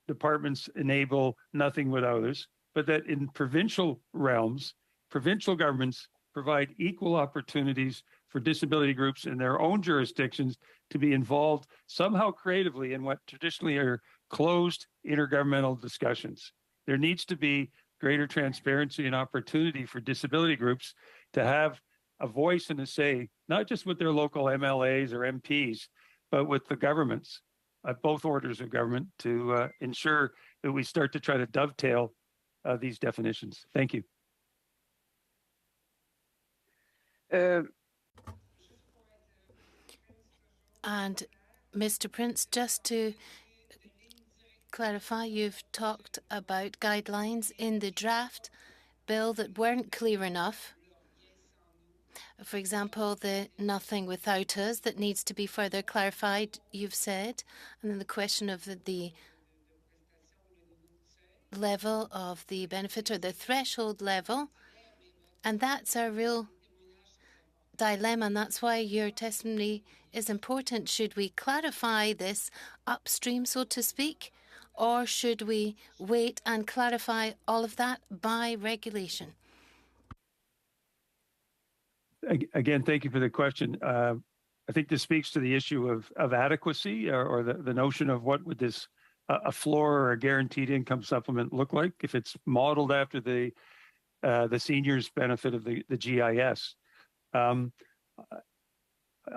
departments enable nothing without others, but that in provincial realms, provincial governments provide equal opportunities for disability groups in their own jurisdictions to be involved somehow creatively in what traditionally are closed intergovernmental discussions. There needs to be greater transparency and opportunity for disability groups to have a voice and a say, not just with their local MLAs or MPs, but with the governments, both orders of government, to ensure that we start to try to dovetail these definitions. Thank you. And Mr. Prince, just to clarify, you've talked about guidelines in the draft bill that weren't clear enough. For example, the nothing without us that needs to be further clarified, you've said. And then the question of the level of the benefit or the threshold level. And that's our real dilemma, and that's why your testimony is important. Should we clarify this upstream, so to speak, or should we wait and clarify all of that by regulation? Again, thank you for the question. I think this speaks to the issue of adequacy or the notion of what would this a floor or a guaranteed income supplement look like if it's modeled after the seniors benefit of the GIS.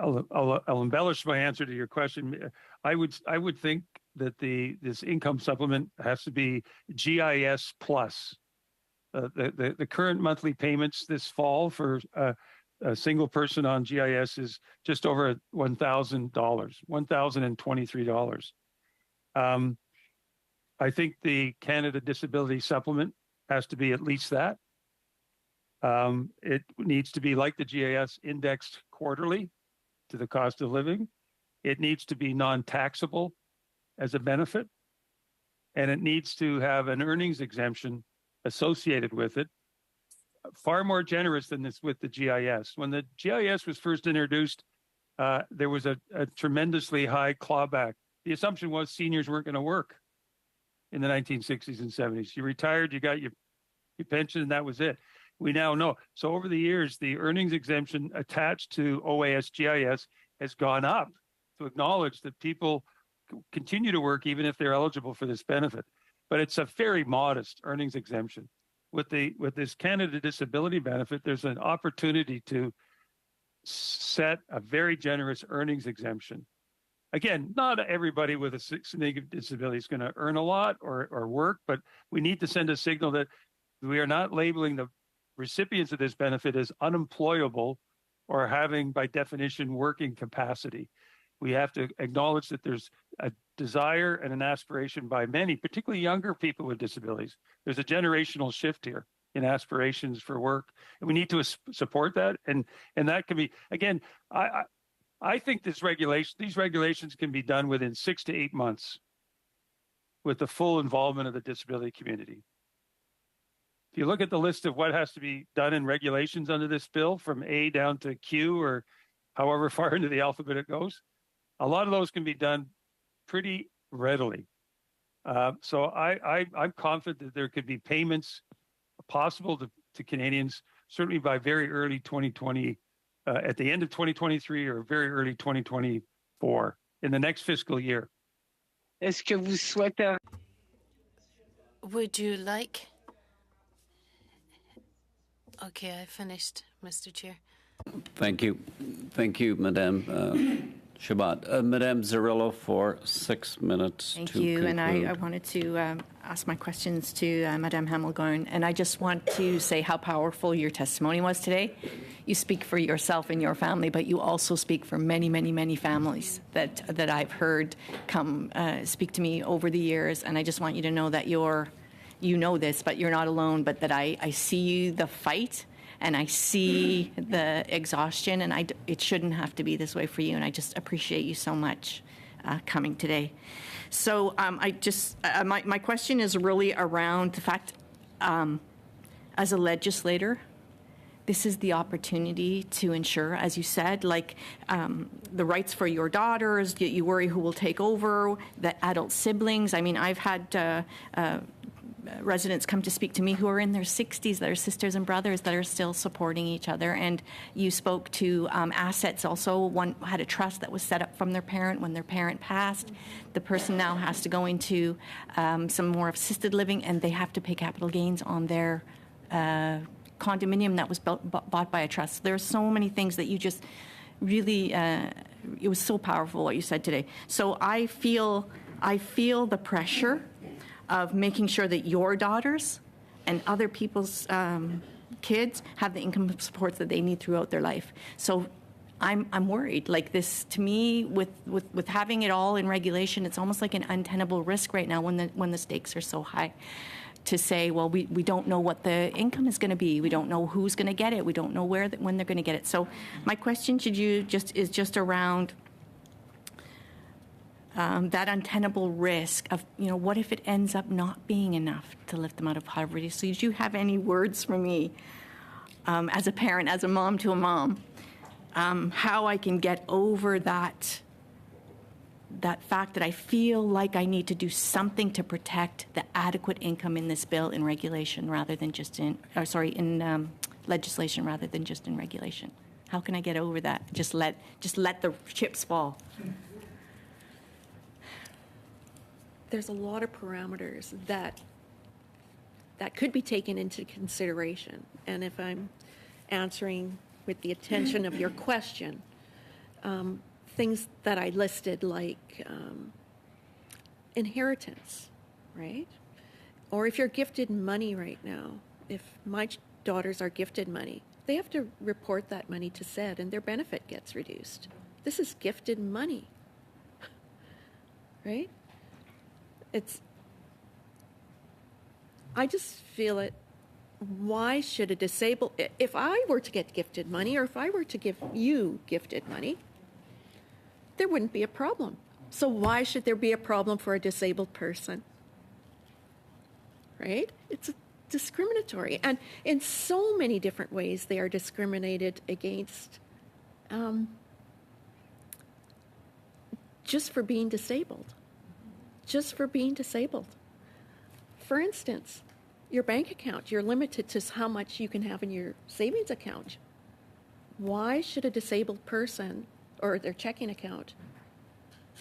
I'll embellish my answer to your question. I would think that this income supplement has to be GIS plus. The current monthly payments this fall for a single person on GIS is just over $1,000, $1,023. I think the Canada Disability Supplement has to be at least that. It needs to be like the GIS indexed quarterly to the cost of living. It needs to be non-taxable as a benefit, and it needs to have an earnings exemption associated with it, far more generous than this with the GIS. When the GIS was first introduced, there was a tremendously high clawback. The assumption was seniors weren't going to work in the 1960s and 70s. You retired, you got your pension, and that was it. We now know. So over the years, the earnings exemption attached to OAS GIS has gone up to acknowledge that people continue to work even if they're eligible for this benefit. But it's a very modest earnings exemption. With this Canada Disability benefit, there's an opportunity to set a very generous earnings exemption. Again, not everybody with a significant disability is going to earn a lot or work, but we need to send a signal that we are not labeling the recipients of this benefit as unemployable or having, by definition, working capacity. We have to acknowledge that there's a desire and an aspiration by many, particularly younger people with disabilities. There's a generational shift here in aspirations for work, and we need to support that. And that can be, again, I think these regulations can be done within 6 to 8 months with the full involvement of the disability community. If you look at the list of what has to be done in regulations under this bill, from A down to Q or however far into the alphabet it goes, a lot of those can be done pretty readily. So I'm confident that there could be payments possible to Canadians, certainly by very early 2020, at the end of 2023 or very early 2024, in the next fiscal year. Would you like? Okay, I finished, Mr. Chair. Thank you, Madame Chabot. Madame Zarrillo for 6 minutes. Thank to you. conclude. And I wanted to ask my questions to Madame Hamelgarn. And I just want to say how powerful your testimony was today. You speak for yourself and your family, but you also speak for many, many, many families that I've heard come speak to me over the years. And I just want you to know that you know this, but you're not alone, but that I see the fight and I see the exhaustion, and it shouldn't have to be this way for you. And I just appreciate you so much coming today. So my question is really around the fact, as a legislator, this is the opportunity to ensure, as you said, like the rights for your daughters, you worry who will take over, the adult siblings. I mean, I've had residents come to speak to me who are in their 60s, that are sisters and brothers that are still supporting each other. And you spoke to assets also. One had a trust that was set up from their parent when their parent passed. The person now has to go into some more assisted living, and they have to pay capital gains on their condominium that was bought by a trust. There are so many things that you just really, it was so powerful what you said today. So I feel the pressure of making sure that your daughters and other people's kids have the income supports that they need throughout their life. So I'm worried. Like this, to me, with having it all in regulation, it's almost like an untenable risk right now when the stakes are so high. To say, well, we don't know what the income is going to be. We don't know who's going to get it. We don't know when they're going to get it. So my question to you is just around that untenable risk of, what if it ends up not being enough to lift them out of poverty? So do you have any words for me as a parent, as a mom to a mom, how I can get over that fact that I feel like I need to do something to protect the adequate income in this bill in regulation rather than just in legislation rather than just in regulation? How can I get over that? Just let the chips fall. There's a lot of parameters that could be taken into consideration. And if I'm answering with the attention of your question, things that I listed like inheritance, right? Or if you're gifted money right now, if my daughters are gifted money, they have to report that money to SED and their benefit gets reduced. This is gifted money, right? I just feel it. Why should a disabled, if I were to get gifted money or if I were to give you gifted money, there wouldn't be a problem. So why should there be a problem for a disabled person? Right? It's discriminatory. And in so many different ways, they are discriminated against just for being disabled. Just for being disabled. For instance, your bank account, you're limited to how much you can have in your savings account. Why should a disabled person or their checking account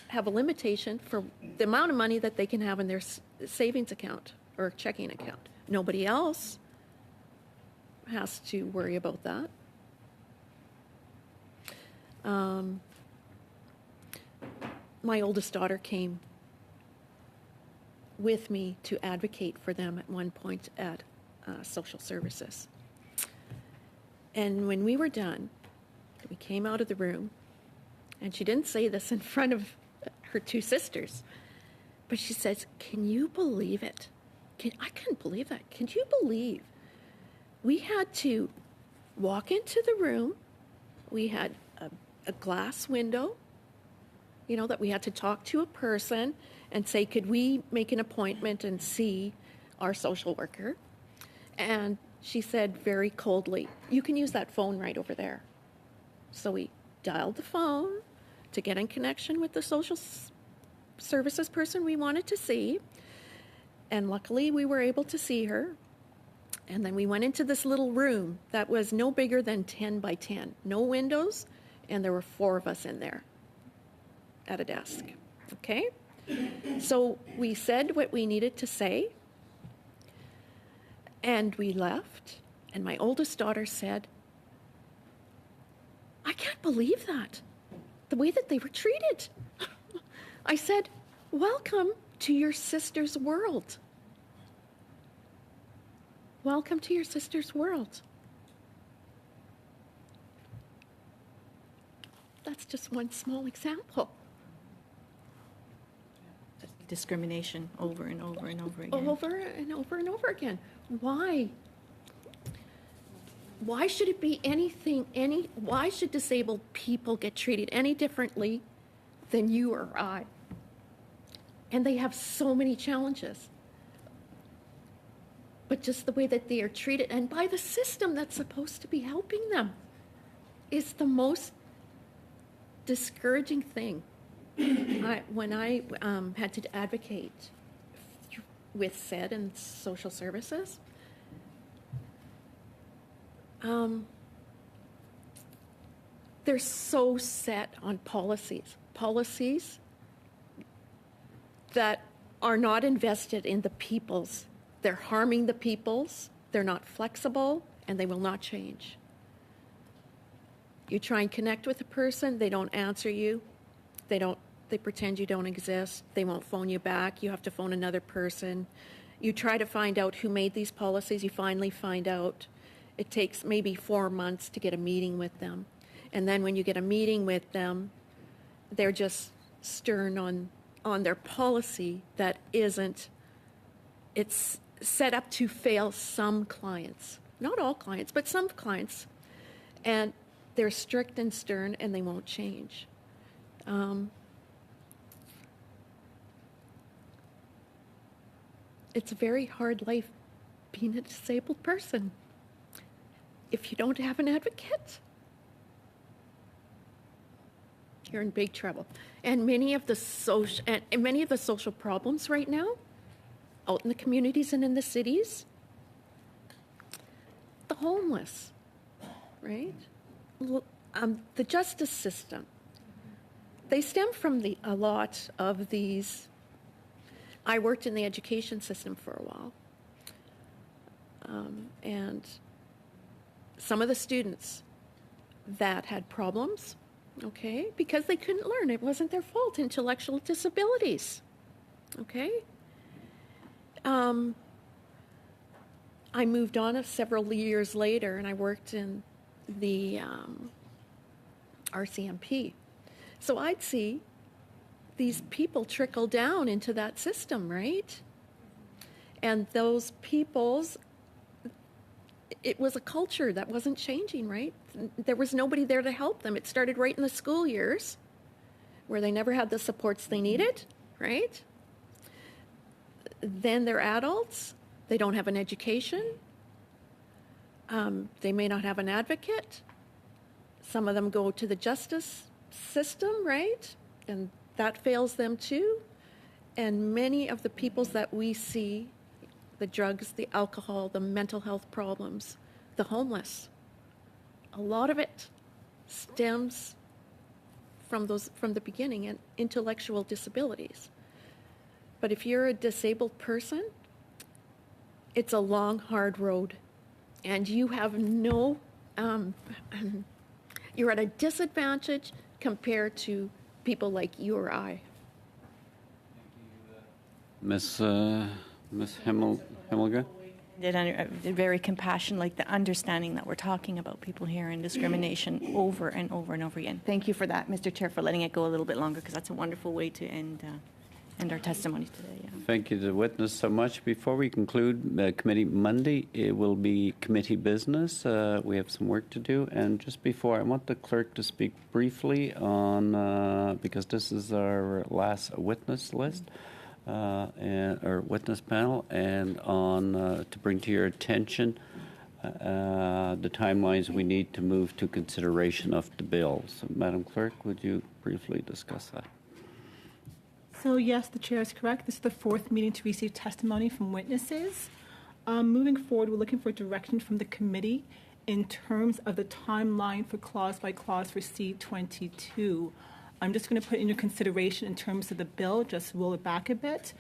have a limitation for the amount of money that they can have in their savings account or checking account? Nobody else has to worry about that. My oldest daughter came with me to advocate for them at one point at social services. And when we were done, we came out of the room, and she didn't say this in front of her two sisters, but she says, "Can you believe it? I couldn't believe that. Can you believe we had to walk into the room, we had a glass window, you know, that we had to talk to a person and say, could we make an appointment and see our social worker?" And she said very coldly, "You can use that phone right over there." So we dialed the phone to get in connection with the social services person we wanted to see. And luckily we were able to see her. And then we went into this little room that was no bigger than 10 by 10, no windows, and there were 4 of us in there at a desk. Okay? So we said what we needed to say, and we left, and my oldest daughter said, "I can't believe that, the way that they were treated." I said, "Welcome to your sister's world. Welcome to your sister's world." That's just one small example. Discrimination over and over and over again. Over and over and over again. Why? Why should it be why should disabled people get treated any differently than you or I? And they have so many challenges. But just the way that they are treated, and by the system that's supposed to be helping them, is the most discouraging thing. When I had to advocate with SED and social services, they're so set on policies that are not invested in the peoples. They're harming the peoples, they're not flexible, and they will not change. You try and connect with a person, they don't answer you. They pretend you don't exist. They won't phone you back. You have to phone another person. You try to find out who made these policies. You finally find out. It takes maybe 4 months to get a meeting with them. And then when you get a meeting with them, they're just stern on their policy that isn't, it's set up to fail some clients. Not all clients, but some clients. And they're strict and stern, and they won't change. It's a very hard life being a disabled person if you don't have an advocate. You're in big trouble. And many of the social problems right now, out in the communities and in the cities, the homeless, right? The justice system. They stem from a lot of these. I worked in the education system for a while. And some of the students that had problems, okay, because they couldn't learn. It wasn't their fault, intellectual disabilities, okay? I moved on several years later, and I worked in the RCMP. So I'd see these people trickle down into that system, right? And those people's, it was a culture that wasn't changing, right? There was nobody there to help them. It started right in the school years, where they never had the supports they needed, right? Then they're adults. They don't have an education. They may not have an advocate. Some of them go to the justice system, right? And that fails them too. And many of the peoples that we see, the drugs, the alcohol, the mental health problems, the homeless, a lot of it stems from the beginning, and intellectual disabilities. But if you're a disabled person, it's a long, hard road, and you have no, you're at a disadvantage compared to people like you or I. Miss Hemmelgarn? Very compassionate, like the understanding that we're talking about people here and discrimination over and over and over again. Thank you for that, Mr. Chair, for letting it go a little bit longer, because that's a wonderful way to end our testimony today. Yeah. Thank you to the witness so much. Before we conclude committee Monday, it will be committee business. We have some work to do. And just before, I want the clerk to speak briefly on, because this is our last witness list, or witness panel, and on to bring to your attention the timelines we need to move to consideration of the bills. So, Madam Clerk, would you briefly discuss that? So yes, the chair is correct. This is the fourth meeting to receive testimony from witnesses. Moving forward, we're looking for direction from the committee in terms of the timeline for clause by clause for C22. I'm just going to put in your consideration in terms of the bill, just roll it back a bit.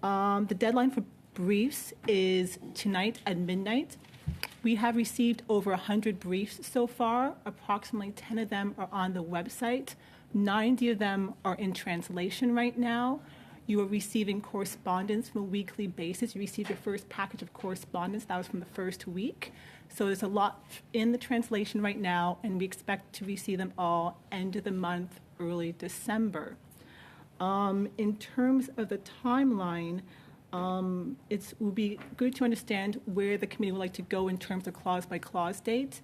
The deadline for briefs is tonight at midnight. We have received over 100 briefs so far. Approximately 10 of them are on the website. 90 of them are in translation right now. You are receiving correspondence on a weekly basis. You received your first package of correspondence. That was from the first week. So there's a lot in the translation right now, and we expect to receive them all end of the month, early December. In terms of the timeline, it will be good to understand where the committee would like to go in terms of clause by clause date,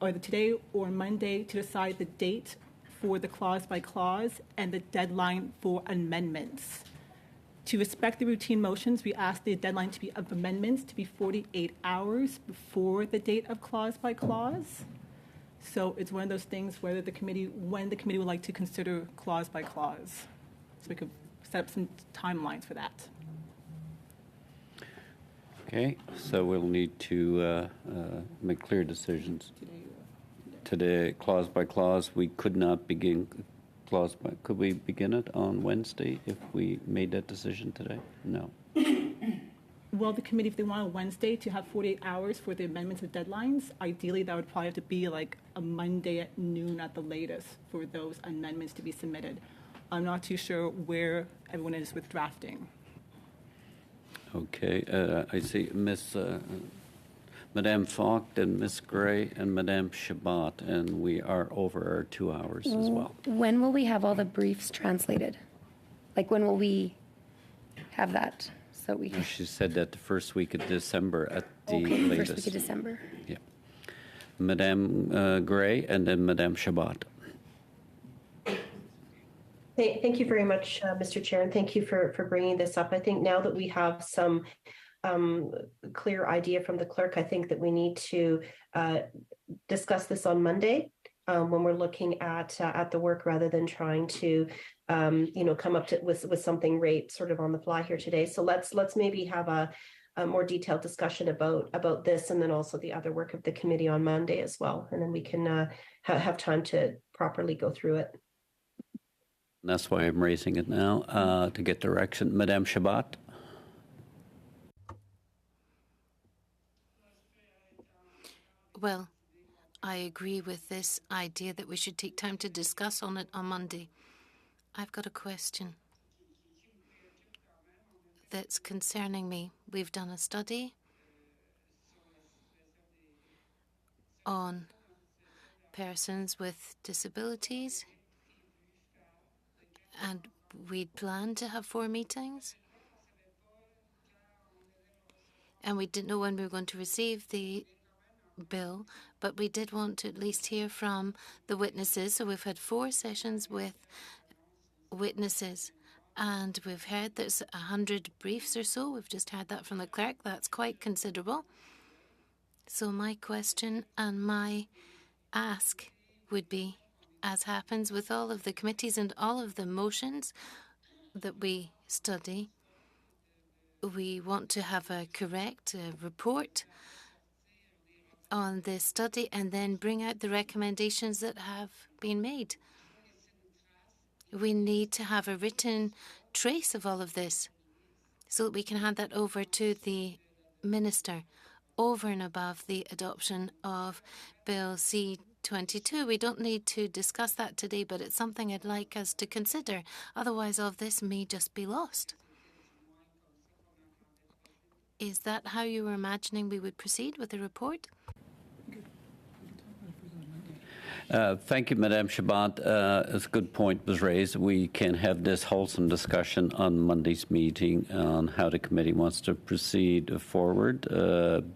either today or Monday, to decide the date for the clause by clause and the deadline for amendments. To respect the routine motions, we ask the deadline to be of amendments to be 48 hours before the date of clause by clause. So it's one of those things when the committee would like to consider clause by clause. So we could set up some timelines for that. Okay, so we'll need to make clear decisions. Today, clause by clause, we could not begin clause by. Could we begin it on Wednesday if we made that decision today? No. Well, the committee, if they want a Wednesday to have 48 hours for the amendments and deadlines, ideally that would probably have to be like a Monday at noon at the latest for those amendments to be submitted. I'm not too sure where everyone is with drafting. Okay, I see Madame Falk, then Miss Gray, and Madame Shabat, and we are over our 2 hours as well. When will we have all the briefs translated? Like, when will we have that? So we. She said that the first week of December at the okay, latest. First week of December. Yeah. Madame Gray, and then Madame Shabat. Thank you very much, Mr. Chair, and thank you for bringing this up. I think now that we have some clear idea from the clerk, I think that we need to discuss this on Monday when we're looking at the work, rather than trying to come up with something right sort of on the fly here today. So let's maybe have a more detailed discussion about this, and then also the other work of the committee on Monday as well, and then we can have time to properly go through it. That's why I'm raising it now, to get direction. Madame Shabat. Well, I agree with this idea that we should take time to discuss on it on Monday. I've got a question that's concerning me. We've done a study on persons with disabilities, and we'd planned to have 4 meetings, and we didn't know when we were going to receive the bill, but we did want to at least hear from the witnesses. So we've had 4 sessions with witnesses, and we've heard there's 100 briefs or so. We've just heard that from the clerk. That's quite considerable. So my question and my ask would be, as happens with all of the committees and all of the motions that we study, we want to have a correct report on this study and then bring out the recommendations that have been made. We need to have a written trace of all of this so that we can hand that over to the minister over and above the adoption of Bill C-22. We don't need to discuss that today, but it's something I'd like us to consider. Otherwise, all of this may just be lost. Is that how you were imagining we would proceed with the report? Thank you, Madame Chabot. A good point was raised. We can have this wholesome discussion on Monday's meeting on how the committee wants to proceed forward,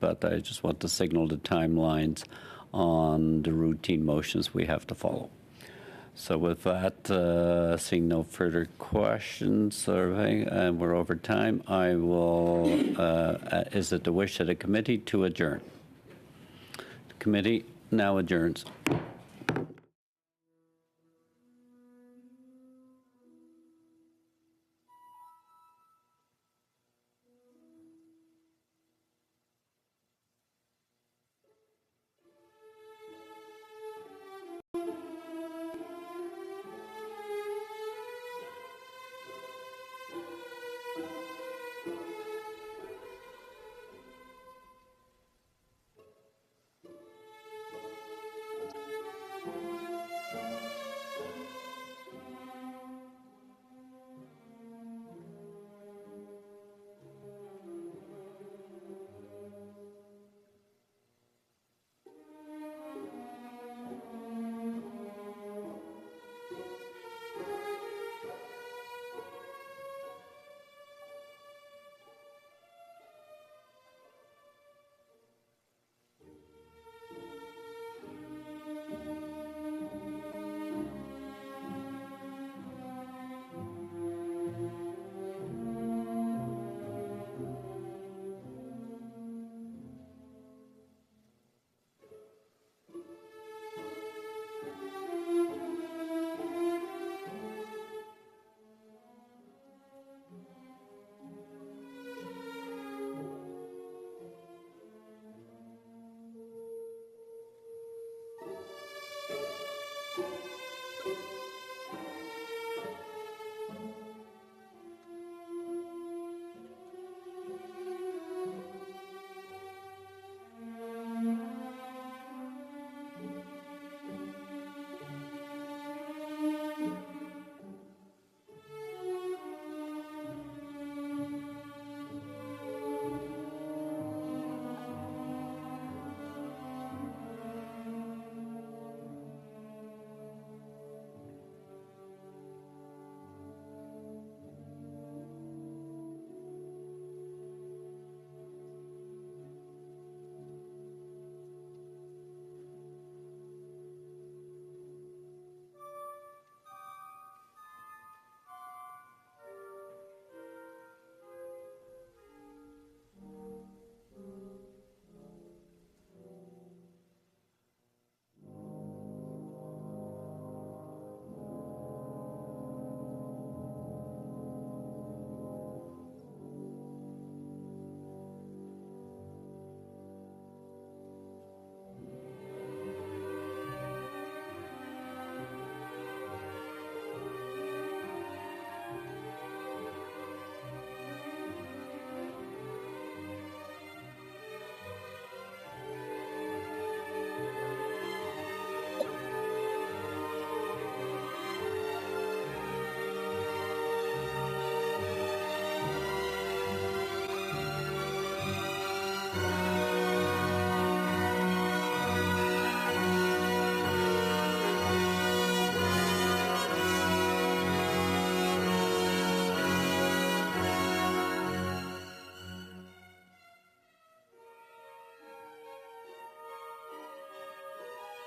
but I just want to signal the timelines on the routine motions we have to follow. So with that, seeing no further questions, and we're over time, I will, is it the wish of the committee to adjourn? The committee now adjourns.